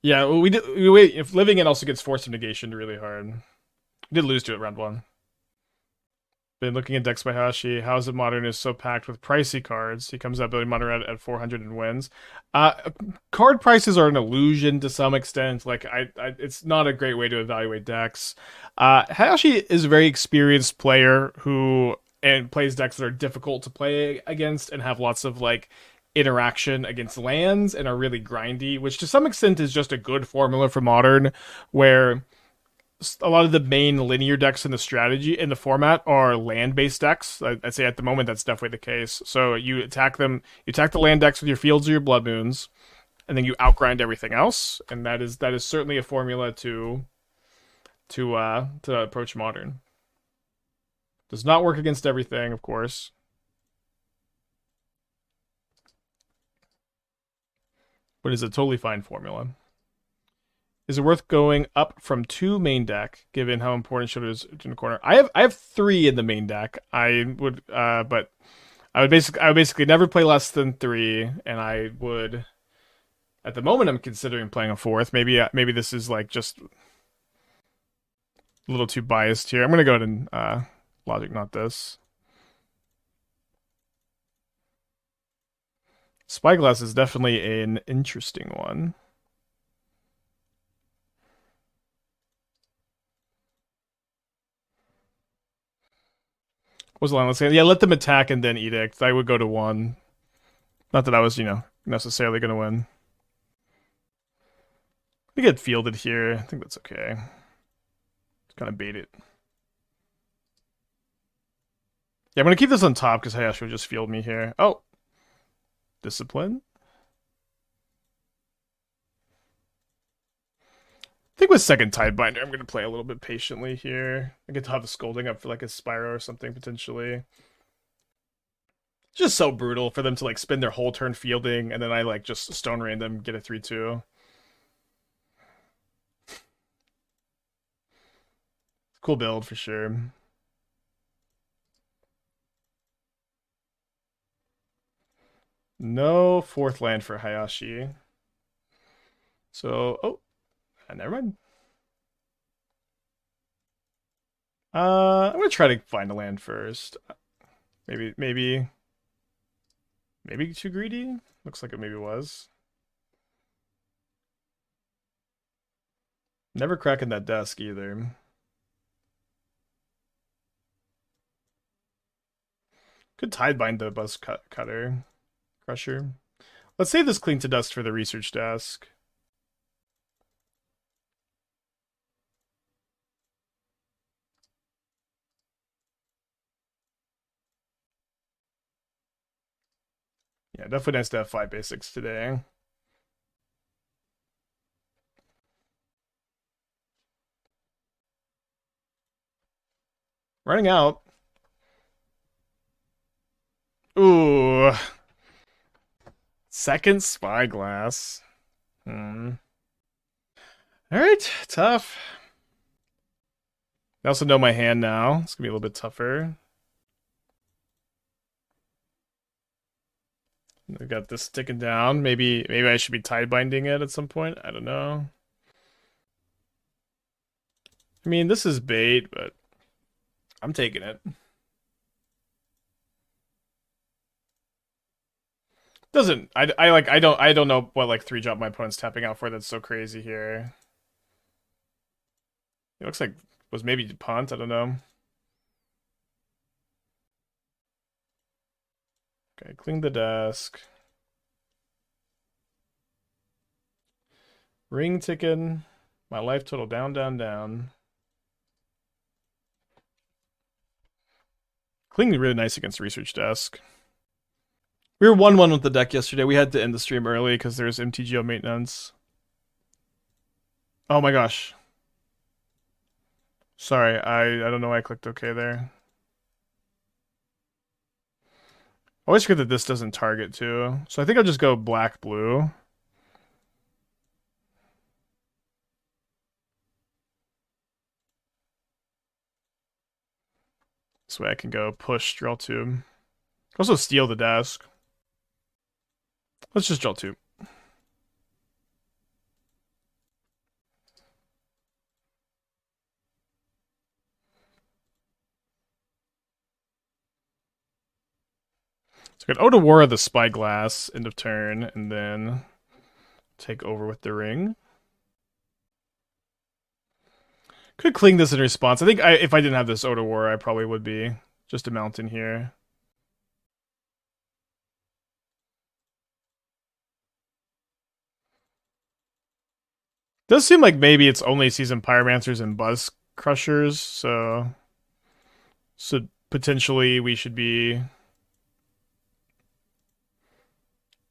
Yeah, wait, if Living End also gets Force of Negation really hard. We did lose to it round 1. Been looking at decks by Hashi. House of Modern is so packed with pricey cards. He comes out building Modern at 400 and wins. Card prices are an illusion to some extent. Like it's not a great way to evaluate decks. Hashi is a very experienced player who plays decks that are difficult to play against and have lots of like interaction against lands and are really grindy, which to some extent is just a good formula for Modern, where a lot of the main linear decks in the strategy in the format are land-based decks. I'd say at the moment that's definitely the case. So you attack them, you attack the land decks with your fields or your blood moons, and then you outgrind everything else. And that is certainly a formula to approach Modern. Does not work against everything, of course. But is a totally fine formula. Is it worth going up from 2 main deck, given how important Sheoldred is in the corner? I have 3 in the main deck. But I would basically never play less than 3, and I would. At the moment, I'm considering playing a 4th. Maybe this is like just a little too biased here. I'm gonna go ahead and logic not this. Spyglass is definitely an interesting one. What's the line? Let's say, yeah, let them attack and then Edict. I would go to 1. Not that I was, necessarily going to win. We get fielded here. I think that's okay. Just kind of bait it. Yeah, I'm going to keep this on top because Hayashi will just field me here. Oh. Discipline. I think with second Tidebinder, I'm going to play a little bit patiently here. I get to have a Scolding up for like a Spyro or something, potentially. Just so brutal for them to like spend their whole turn fielding, and then I like just stone random, get a 3/2. Cool build for sure. No 4th land for Hayashi. So, never mind. I'm gonna try to find a land first. Maybe too greedy? Looks like it maybe was. Never cracking that desk either. Could Tidebind the bus cutter. Crusher. Let's save this Cling to Dust for the research desk. Yeah, definitely nice to have 5 basics today. Running out. Ooh. Second Spyglass. Alright, tough. I also know my hand now. It's gonna be a little bit tougher. I got this sticking down. Maybe I should be Tidebinding it at some point. I don't know. I mean, this is bait, but I'm taking it. Doesn't I don't know what like 3-drop my opponent's tapping out for that's so crazy here. It looks like was maybe punt, I don't know. Okay, clean the desk. Ring ticking. My life total down, down, down. Cleaning really nice against research desk. We were 1-1 with the deck yesterday. We had to end the stream early because there's MTGO maintenance. Oh my gosh. Sorry, I don't know why I clicked OK there. I always forget that this doesn't target too. So I think I'll just go black-blue. This way I can go push, draw 2. Also steal the desk. Let's just draw 2. So I got Otawara the Spyglass, end of turn, and then take over with the ring. Could cling this in response. I think if I didn't have this Otawara, I probably would be just a mountain here. Does seem like maybe it's only Seasoned Pyromancers and Buzz Crushers, so potentially we should be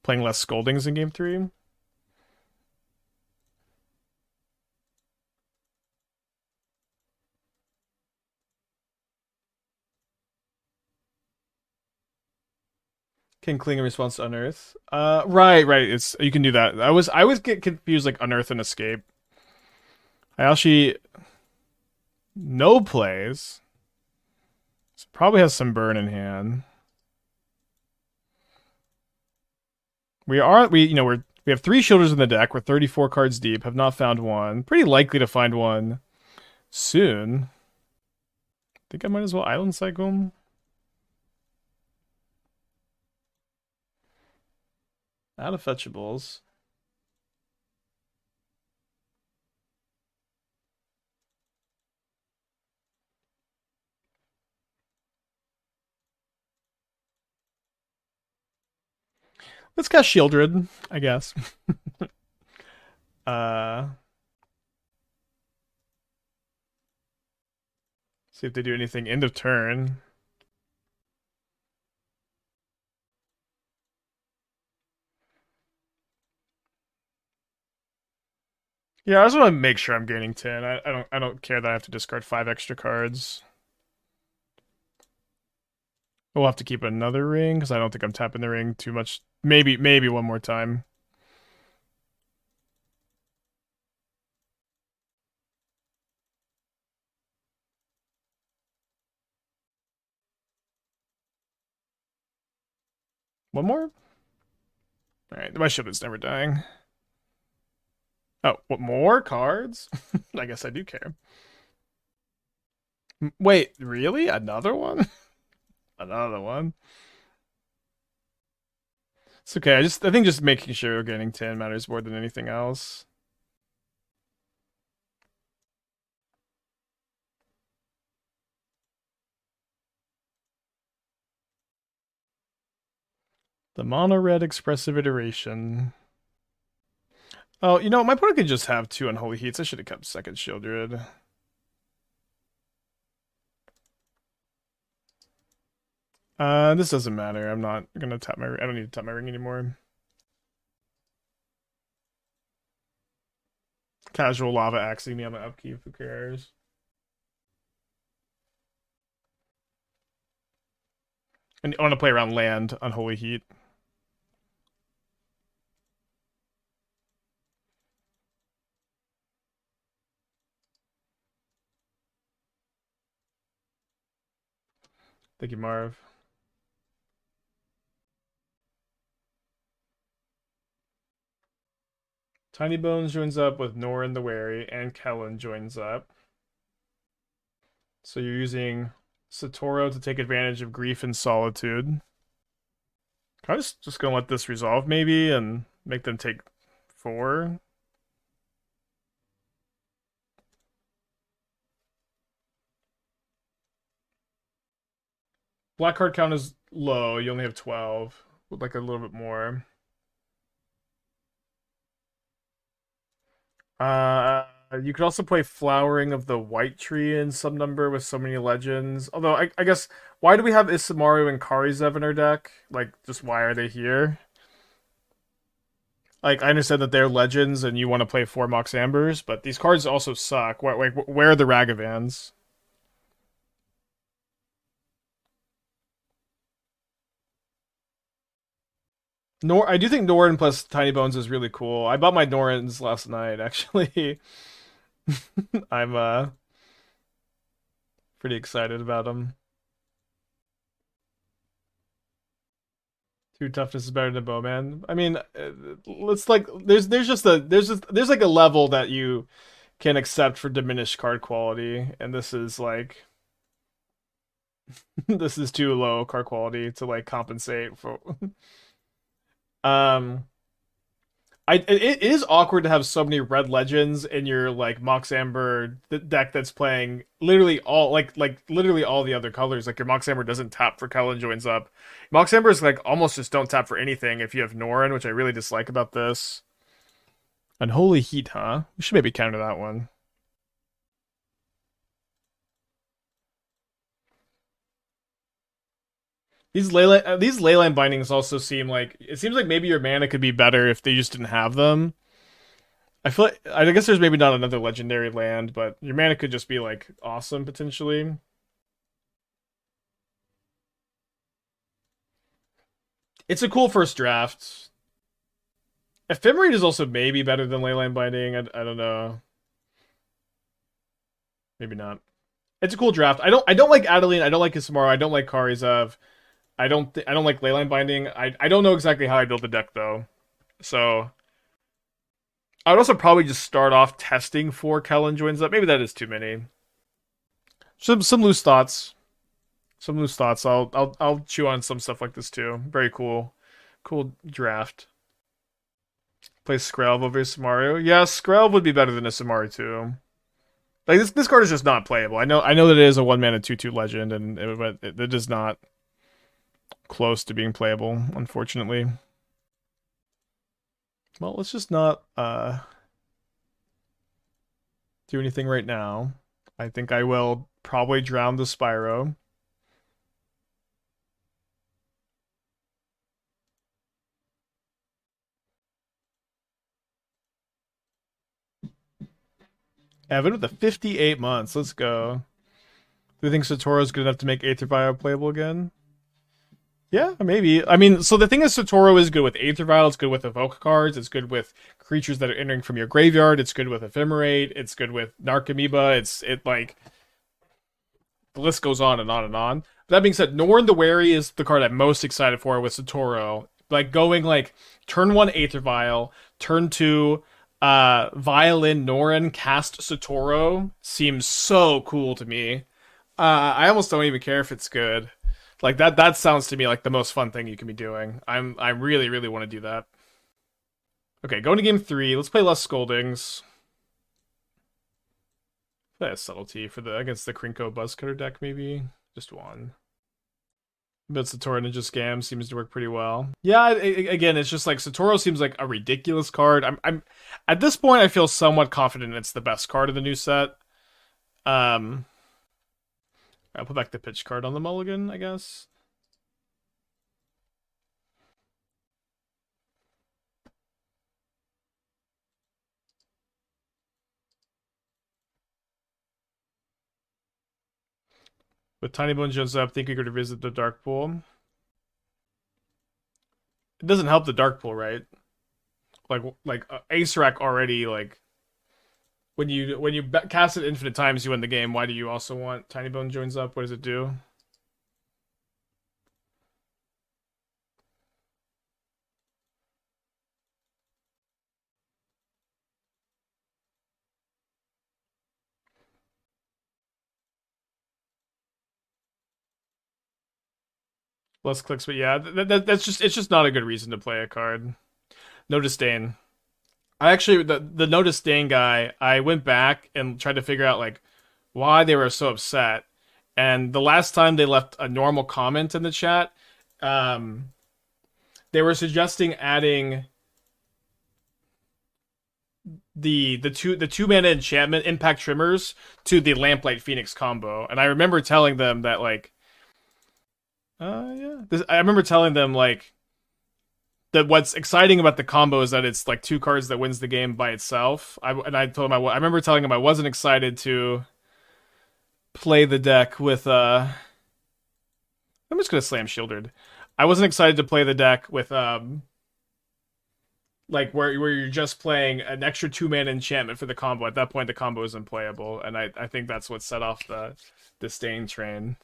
playing less Scoldings in game 3. Can cling in response to Unearth. Right. It's you can do that. I was get confused like Unearth and Escape. I actually no plays. So probably has some burn in hand. We have 3 Sheoldreds in the deck. We're 34 cards deep. Have not found one. Pretty likely to find one soon. I think I might as well Island Cycle. Out of fetchables. Let's cast Sheoldred, I guess. See if they do anything end of turn. Yeah, I just want to make sure I'm gaining 10. I don't care that I have to discard 5 extra cards. We'll have to keep another ring because I don't think I'm tapping the ring too much. Maybe one more time. One more? Alright, my ship is never dying. Oh, what, more cards? I guess I do care. Wait, really? Another one? Another one? It's okay. I think just making sure we're getting 10 matters more than anything else. The mono red expressive iteration. Oh, you know, my opponent could just have 2 Unholy Heats. I should have kept second Sheoldred. This doesn't matter. I'm not gonna tap my. I don't need to tap my ring anymore. Casual lava axing me on my upkeep. Who cares? And I want to play around land on Holy Heat. Thank you, Marv. Tiny Bones joins up with Norin the Wary, and Kellen joins up. So you're using Satoro to take advantage of Grief and Solitude. I'm just gonna let this resolve maybe and make them take 4. Black card count is low. You only have 12. Would like a little bit more. You could also play Flowering of the White Tree in some number with so many legends. Although, I guess, why do we have Isamaru and Karizev in our deck? Like, just why are they here? Like, I understand that they're legends and you want to play 4 Mox Ambers, but these cards also suck. Where are the Ragavans? I do think Norin plus Tiny Bones is really cool. I bought my Norins last night, actually. I'm pretty excited about them. 2 toughness is better than Bowman. I mean, it's like there's like a level that you can accept for diminished card quality, and this is like this is too low card quality to like compensate for. um, it is awkward to have so many red legends in your like Mox Amber deck that's playing literally all like literally all the other colors. Like your Mox Amber doesn't tap for Kellen joins up. Mox Amber is like almost just don't tap for anything if you have Norin, which I really dislike about this. Unholy Heat, huh? We should maybe counter that one. These leyline bindings also seem like it seems like maybe your mana could be better if they just didn't have them. I feel like, I guess there's maybe not another legendary land, but your mana could just be like awesome potentially. It's a cool first draft. Ephemerate is also maybe better than Leyline Binding. I don't know. Maybe not. It's a cool draft. I don't like Adeline. I don't like Isamaru. I don't like Karizev. I don't like Leyline Binding. I don't know exactly how I built the deck though. So I would also probably just start off testing for Kellen joins up. Maybe that is too many. Some loose thoughts. Some loose thoughts. I'll chew on some stuff like this too. Very cool. Cool draft. Play Skrelv over Isamaru. Yeah, Skrelv would be better than Isamaru too. Like this card is just not playable. I know that it is a 1 mana 2/2 legend, but it is not close to being playable, unfortunately. Well, let's just not do anything right now. I think I will probably drown the Spyro. Evan with the 58 months. Let's go. Do you think Satoro's good enough to make Aether Vial playable again? Yeah, maybe. I mean, so the thing is, Satoro is good with Aether Vial. It's good with Evoke cards. It's good with creatures that are entering from your graveyard. It's good with Ephemerate. It's good with Narcomoeba. It like the list goes on and on and on. But that being said, Norn the Wary is the card I'm most excited for with Satoro. Like going like turn 1 Aether Vial, turn 2 Violin Norin cast Satoro seems so cool to me. I almost don't even care if it's good. Like that sounds to me like the most fun thing you can be doing. I really want to do that. Okay, going to game 3. Let's play less Scoldings. Play a Subtlety for the against the Krinko Buzzcutter deck, maybe. Just one. But Satoro Ninja Scam seems to work pretty well. Yeah, again, it's just like Satoro seems like a ridiculous card. I'm at this point I feel somewhat confident it's the best card of the new set. I'll put back the pitch card on the mulligan, I guess. With Tiny Bone Jones up, think we could revisit the Dark Pool. It doesn't help the Dark Pool, right? Like Ace Rack already like when you cast it infinite times, you win the game. Why do you also want Tiny Bone Joins up? What does it do? Less clicks, but yeah, that's just it's just not a good reason to play a card. No disdain. I actually the no disdain guy. I went back and tried to figure out like why they were so upset. And the last time they left a normal comment in the chat, um, they were suggesting adding the two mana enchantment impact trimmers to the Lamplight Phoenix combo. And I remember telling them that like I remember telling them like that what's exciting about the combo is that it's like two cards that wins the game by itself. I told him I remember telling him I wasn't excited to play the deck with I'm just gonna slam Sheoldred. I wasn't excited to play the deck with like where you're just playing an extra 2 mana enchantment for the combo. At that point the combo is unplayable, and I think that's what set off the disdain train.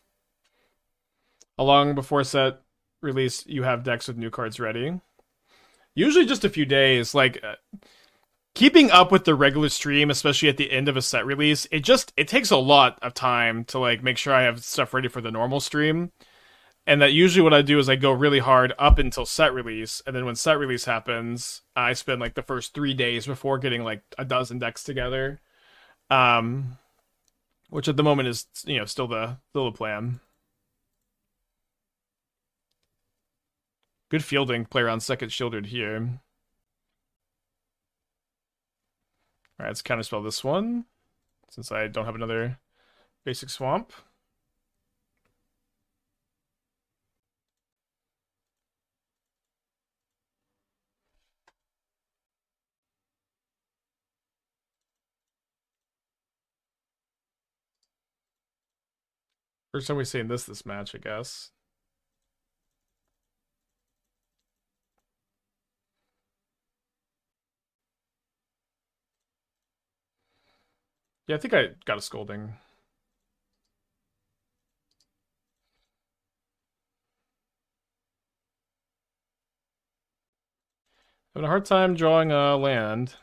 Along before set release, you have decks with new cards ready. Usually just a few days. Like keeping up with the regular stream, especially at the end of a set release, it takes a lot of time to like make sure I have stuff ready for the normal stream. And that usually what I do is I go really hard up until set release, and then when set release happens, I spend like the first 3 days before getting like a dozen decks together. Um, which at the moment is still the plan. Good fielding, play around second Sheoldred here. Alright, let's counterspell this one, since I don't have another basic swamp. First time we've seen this match, I guess. Yeah, I think I got a Scolding. Having a hard time drawing a land.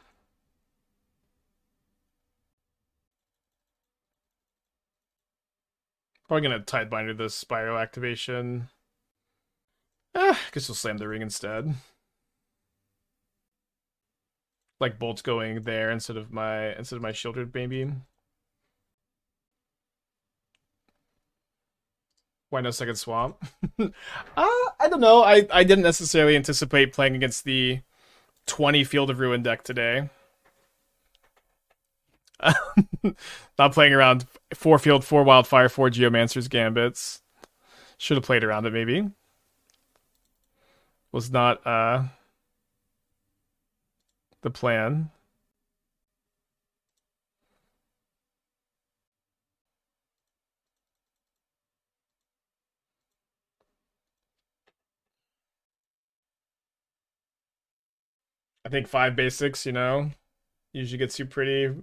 Probably gonna Tidebinder this Spyro activation. Guess we'll slam the ring instead. Like bolts going there instead of my Sheoldred maybe. Why no second swamp? I don't know. I didn't necessarily anticipate playing against the 20 Field of Ruin deck today. Not playing around 4 field, 4 wildfire, 4 geomancer's gambits. Should have played around it maybe. Was not the plan. I think 5 basics, usually gets you pretty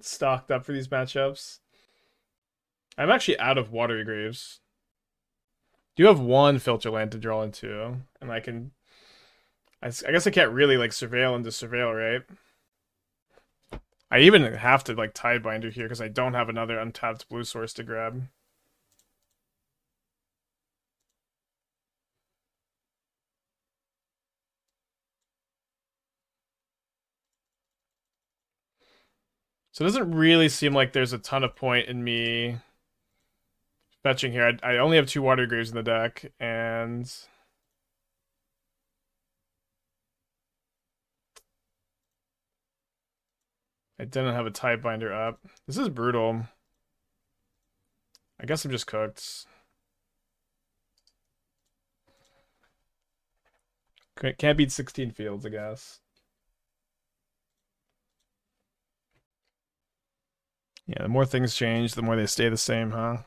stocked up for these matchups. I'm actually out of Watery Graves. Do have one filter land to draw into, and I guess I can't really like surveil into surveil, right? I even have to like Tidebinder here because I don't have another untapped blue source to grab. So it doesn't really seem like there's a ton of point in me fetching here. I only have 2 Water Graves in the deck, and I didn't have a Tidebinder up. This is brutal. I guess I'm just cooked. Can't beat 16 fields, I guess. Yeah, the more things change, the more they stay the same, huh?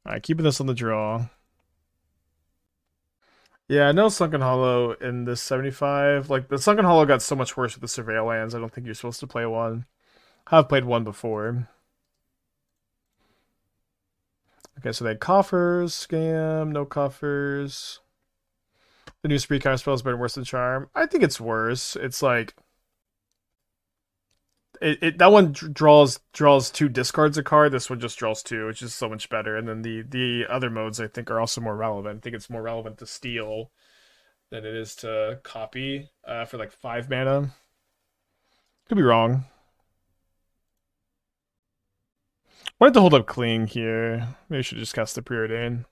Alright, keeping this on the draw. Yeah, no Sunken Hollow in this 75. Like, the Sunken Hollow got so much worse with the Surveil lands, I don't think you're supposed to play one. I've played one before. Okay, so they had coffers, scam, no coffers. The new spree counterspell is better, worse than charm. I think it's worse. It's like that one draws two discards a card. This one just draws two, which is so much better. And then the other modes I think are also more relevant. I think it's more relevant to steal than it is to copy for like 5 mana. Could be wrong. Wanted to hold up Cling here. Maybe I should just cast the Preordain.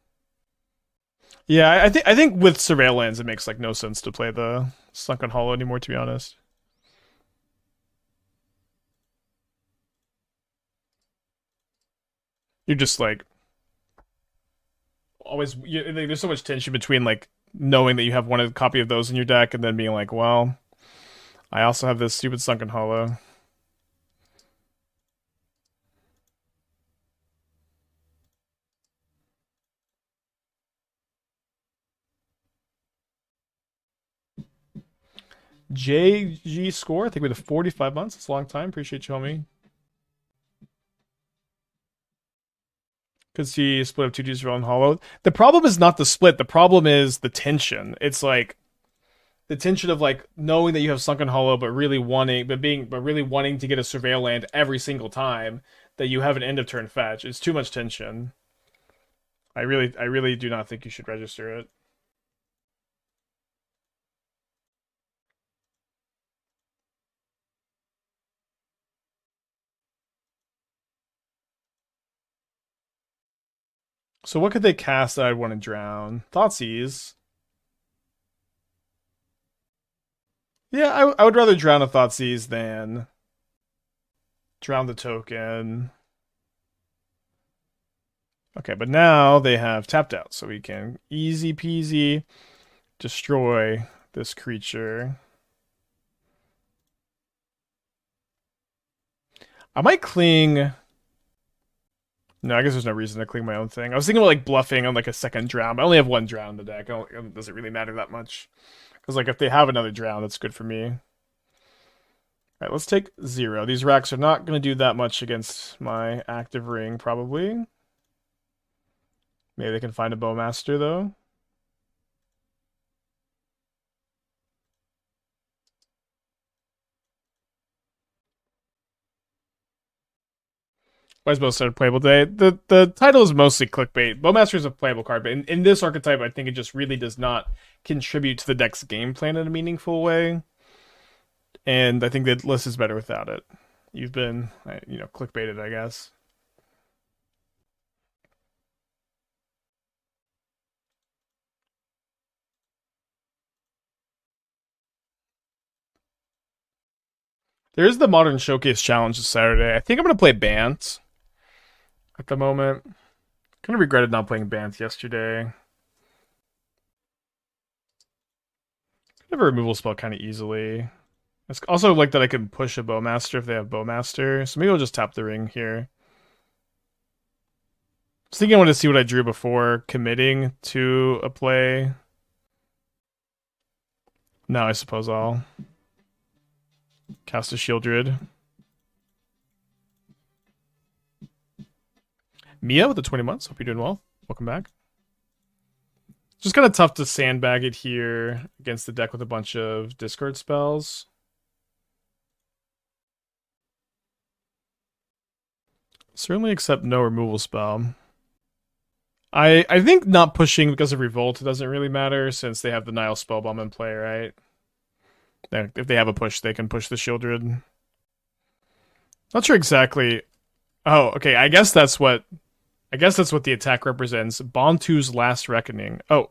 Yeah, I think with Surveillance it makes like no sense to play the Sunken Hollow anymore, to be honest. You're just like always there's so much tension between like knowing that you have one copy of those in your deck and then being like, well, I also have this stupid Sunken Hollow. JG score, I think we had 45 months. It's a long time. Appreciate you, homie. Could see split up 2Gs for on Hollow. The problem is not the split. The problem is the tension. It's like the tension of like knowing that you have Sunken Hollow, but really wanting to get a Surveil land every single time that you have an end of turn fetch. It's too much tension. I really do not think you should register it. So what could they cast that I'd want to drown? Thoughtseize. Yeah, I would rather drown a Thoughtseize than drown the token. Okay, but now they have tapped out, so we can easy peasy destroy this creature. I might cling. No, I guess there's no reason to cling my own thing. I was thinking about like bluffing on like a second drown. I only have one drown in the deck. It doesn't really matter that much. Because like if they have another drown, that's good for me. Alright, let's take 0. These racks are not going to do that much against my active ring, probably. Maybe they can find a Bowmaster, though. Why is Bowmaster playable today? The title is mostly clickbait. Bowmaster is a playable card, but in this archetype, I think it just really does not contribute to the deck's game plan in a meaningful way. And I think the list is better without it. You've been, clickbaited, I guess. There is the Modern Showcase Challenge this Saturday. I think I'm going to play Bant at the moment. Kind of regretted not playing Bant yesterday. I have a removal spell kind of easily. It's also like that I can push a Bowmaster if they have Bowmaster. So maybe I'll just tap the ring here. I was thinking I wanted to see what I drew before committing to a play. Now I suppose I'll cast a Sheoldred. Mia with the 20 months. Hope you're doing well. Welcome back. Just kind of tough to sandbag it here against the deck with a bunch of discard spells. Certainly accept no removal spell. I think not pushing because of Revolt doesn't really matter since they have the Nile Spellbomb in play, right? If they have a push, they can push the Sheoldred. Not sure exactly. Oh, okay. I guess that's what the attack represents. Bontu's Last Reckoning. Oh,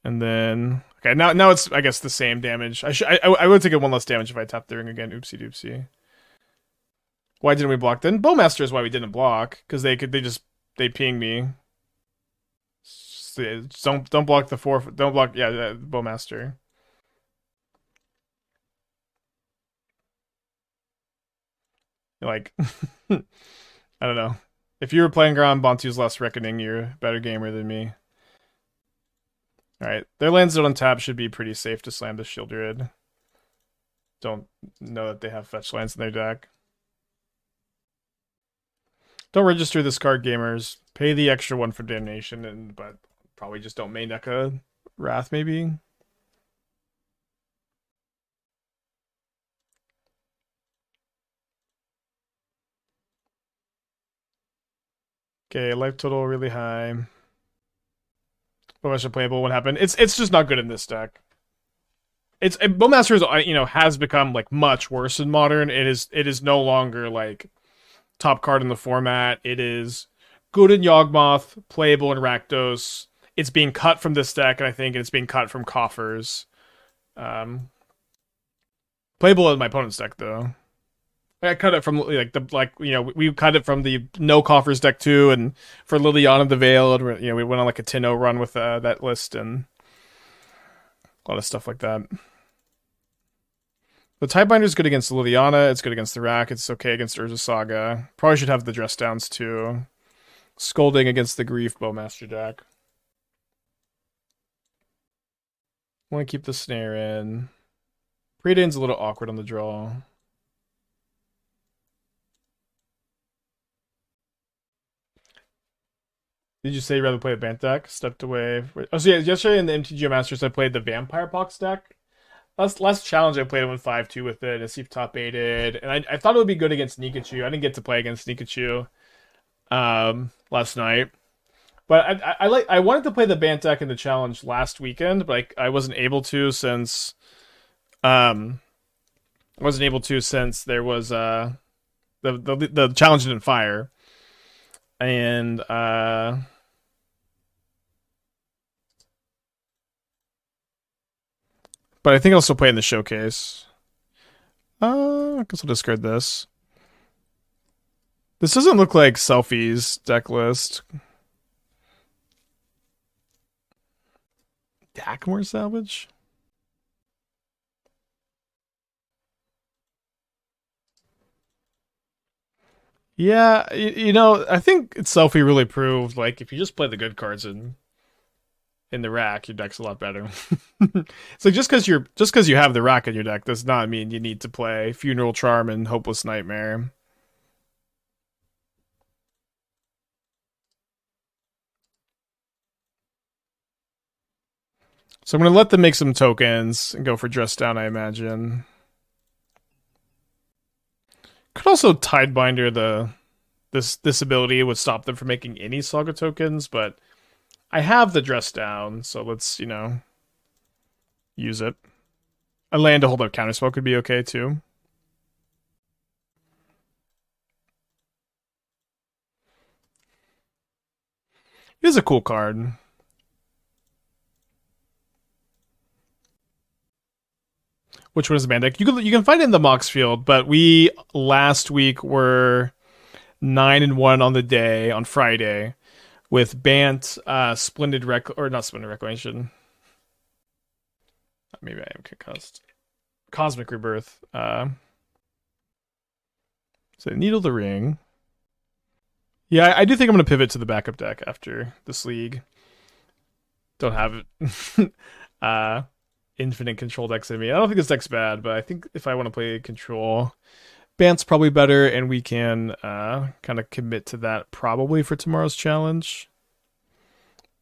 and then okay. Now it's I guess the same damage. I would take it one less damage if I tapped the ring again. Oopsie doopsie. Why didn't we block then? Bowmaster is why we didn't block because they ping me. Don't block the 4. Don't block. Yeah, Bowmaster. Like, I don't know. If you were playing around Bantu's Last Reckoning, you're a better gamer than me. Alright, their lands that on tap should be pretty safe to slam the Sheoldred. Don't know that they have fetch lands in their deck. Don't register this card, gamers. Pay the extra one for Damnation, but probably just don't main deck a Wrath, maybe. Okay, life total really high. Bowmaster playable. What happened? It's just not good in this deck. Bowmaster is, has become like much worse in modern. It is no longer like top card in the format. It is good in Yawgmoth, playable in Rakdos. It's being cut from this deck, and I think it's being cut from Coffers. Playable in my opponent's deck though. I cut it from we cut it from the no Coffers deck too, and for Liliana the Veiled, we went on like a 10-0 run with that list and a lot of stuff like that. The Tidebinder is good against Liliana. It's good against the Rack. It's okay against Urza Saga. Probably should have the Dress Downs too. Scolding against the Grief Bowmaster deck. Want to keep the Snare in. Preordain's a little awkward on the draw. Did you say you'd rather play a Bant deck? Stepped away. Oh, so yeah, yesterday in the MTGO Masters, I played the Vampire Pox deck. Last challenge, I played it with 5-2 with it. I see top 8'd, and I thought it would be good against Nikachu. I didn't get to play against Nikachu last night. But I wanted to play the Bant deck in the challenge last weekend, but I wasn't able to since there was the challenge didn't fire. And but I think I'll still play in the showcase. I guess I'll discard this. This doesn't look like Selfie's deck list. Dackmore Salvage? Yeah, I think Selfie really proved like if you just play the good cards in the rack, your deck's a lot better. So just because you have the rack in your deck does not mean you need to play Funeral Charm and Hopeless Nightmare. So I'm gonna let them make some tokens and go for Dress Down, I imagine. Could also Tidebinder this ability would stop them from making any Saga tokens, but I have the Dress Down, so let's, use it. A land to hold up Counterspell could be okay too. It is a cool card. Which one is the Bant deck? You can find it in the Mox field, but we last week were 9-1 on the day on Friday with Bant, Splendid not Splendid Reclamation. Maybe I am concussed. Cosmic Rebirth. So Needle the Ring. Yeah, I do think I'm going to pivot to the backup deck after this league. Don't have it. Infinite control decks in me. I don't think this deck's bad, but I think if I want to play control, Bant's probably better, and we can kind of commit to that probably for tomorrow's challenge.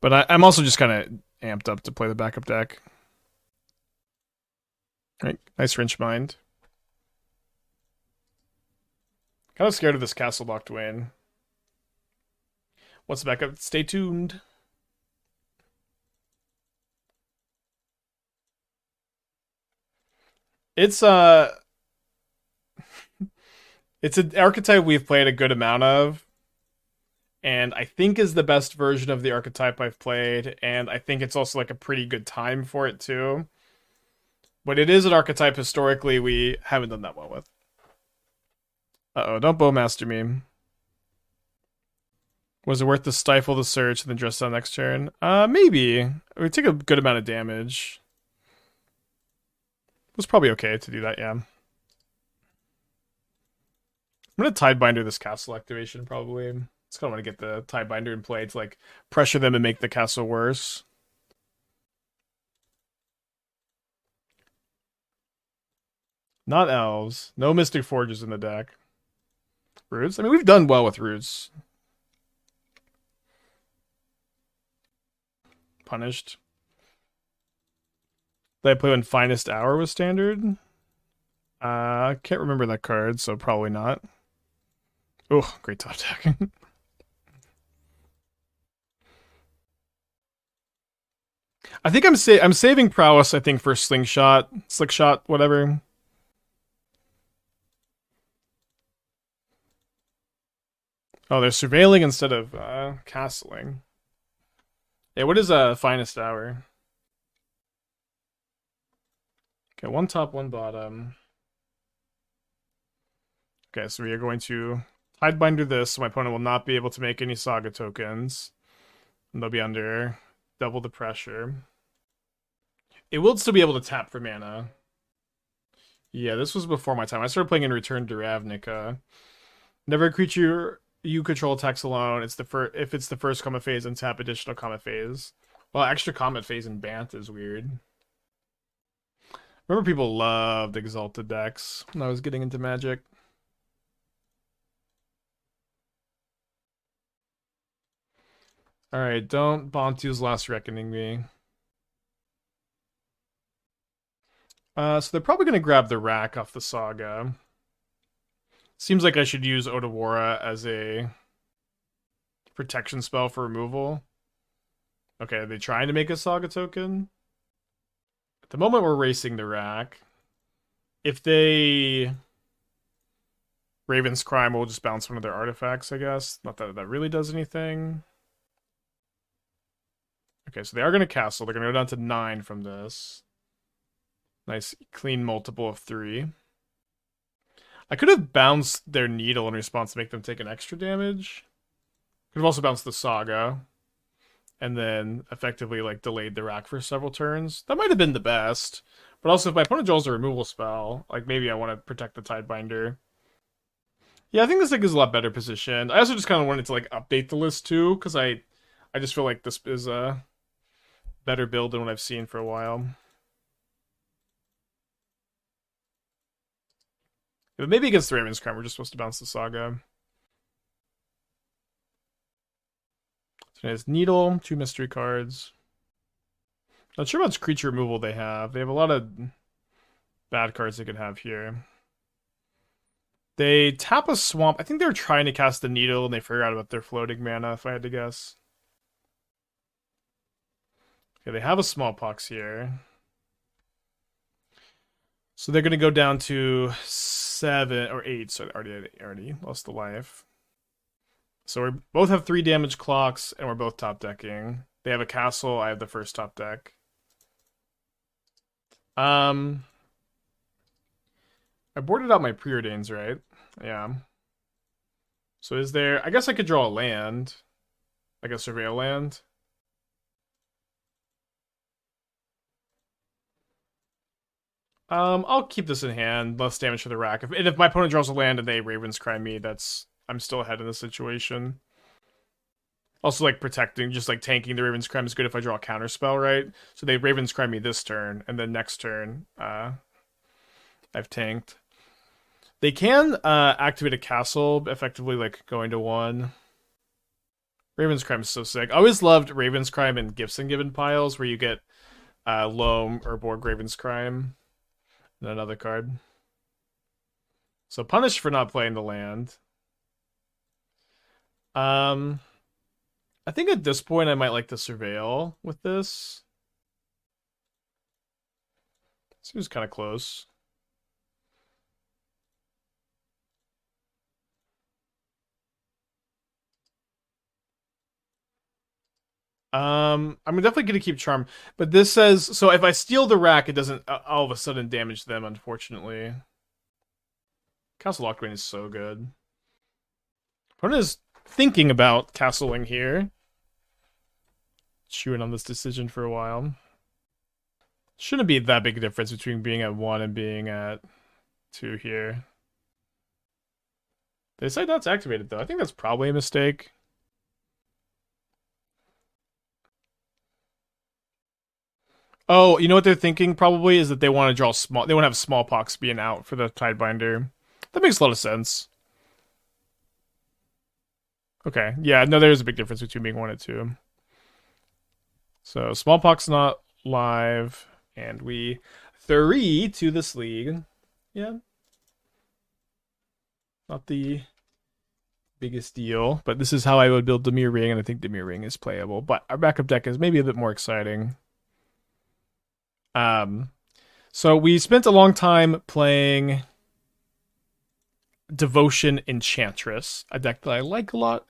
But I'm also just kind of amped up to play the backup deck. Right, nice Wrench Mind. Kind of scared of this Castle Lock Dwayne. What's the backup? Stay tuned. It's it's an archetype we've played a good amount of, and I think is the best version of the archetype I've played, and I think it's also like a pretty good time for it too. But it is an archetype historically we haven't done that well with. Uh-oh, don't Bowmaster me. Was it worth to stifle the search and then dress down next turn? Maybe. It would take a good amount of damage. It was probably okay to do that, yeah. I'm gonna Tidebinder this castle activation, probably. Just kind of want to get the Tidebinder in play to like pressure them and make the castle worse. Not elves. No Mystic Forges in the deck. Roots? I mean, we've done well with roots. Punished. Did I play when Finest Hour was standard? Can't remember that card, so probably not. Oh, great top deck. I think I'm saving prowess. I think for slingshot, slickshot, whatever. Oh, they're surveilling instead of castling. Yeah, what is finest hour? Okay, one top, one bottom. Okay, so we are going to Tidebinder this, so my opponent will not be able to make any Saga tokens. And they'll be under double the pressure. It will still be able to tap for mana. Yeah, this was before my time. I started playing in Return to Ravnica. Never a creature you control attacks alone. It's the if it's the first combat phase and tap additional combat phase. Well, extra combat phase in Bant is weird. Remember people loved Exalted decks when I was getting into Magic. Alright, don't Bantu's Last Reckoning me. So they're probably going to grab the rack off the Saga. Seems like I should use Otawara as a protection spell for removal. Okay, are they trying to make a Saga token? At the moment, we're racing the rack. If they Raven's Crime, we'll just bounce one of their artifacts, I guess. Not that that really does anything. Okay, so they are going to castle. They're going to go down to 9 from this. Nice clean multiple of 3. I could have bounced their Needle in response to make them take an extra damage. Could have also bounced the Saga. And then effectively like delayed the rack for several turns. That might have been the best. But also if my opponent draws a removal spell, like maybe I want to protect the Tidebinder. Yeah, I think this deck is a lot better positioned. I also just kind of wanted to like update the list too, because I just feel like this is a better build than what I've seen for a while. But maybe against the Raven's Crime, we're just supposed to bounce the Saga. So it has Needle, 2 mystery cards. Not sure how much creature removal they have. They have a lot of bad cards they could have here. They tap a Swamp. I think they were trying to cast the Needle and they figured out about their floating mana, if I had to guess. Okay, they have a Smallpox here. So they're going to go down to 7 or 8. So they already lost the life. So we both have 3 damage clocks, and we're both top decking. They have a castle. I have the first top deck. I boarded out my Preordains, right? Yeah. So is there... I guess I could draw a land. Like a Surveil land. I'll keep this in hand. Less damage for the rack. And if my opponent draws a land and they Raven's Cry me, I'm still ahead in the situation. Also, like, protecting, just, like, tanking the Raven's Crime is good if I draw a counterspell, right? So they Raven's Crime me this turn, and then next turn, I've tanked. They can activate a castle, effectively, like, going to 1. Raven's Crime is so sick. I always loved Raven's Crime and Gifts and Given piles, where you get Loam or Borg Raven's Crime. And another card. So punished for not playing the land. I think at this point I might like to Surveil with this. Seems kind of close. I'm definitely gonna keep Charm, but this says so if I steal the rack, it doesn't all of a sudden damage them. Unfortunately, Castle Lochrain is so good. Opponent is thinking about castling here. Chewing on this decision for a while. Shouldn't be that big a difference between being at 1 and being at 2 here. They decide not to activate it though. I think that's probably a mistake. Oh, you know what they're thinking probably is that they want to draw small. They want to have smallpox being out for the Tidebinder. That makes a lot of sense. Okay, yeah, no, there is a big difference between being 1 and 2. So smallpox not live, and we 3 to this league. Yeah, not the biggest deal, but this is how I would build Dimir Ring, and I think Dimir Ring is playable. But our backup deck is maybe a bit more exciting. So we spent a long time playing Devotion Enchantress, a deck that I like a lot.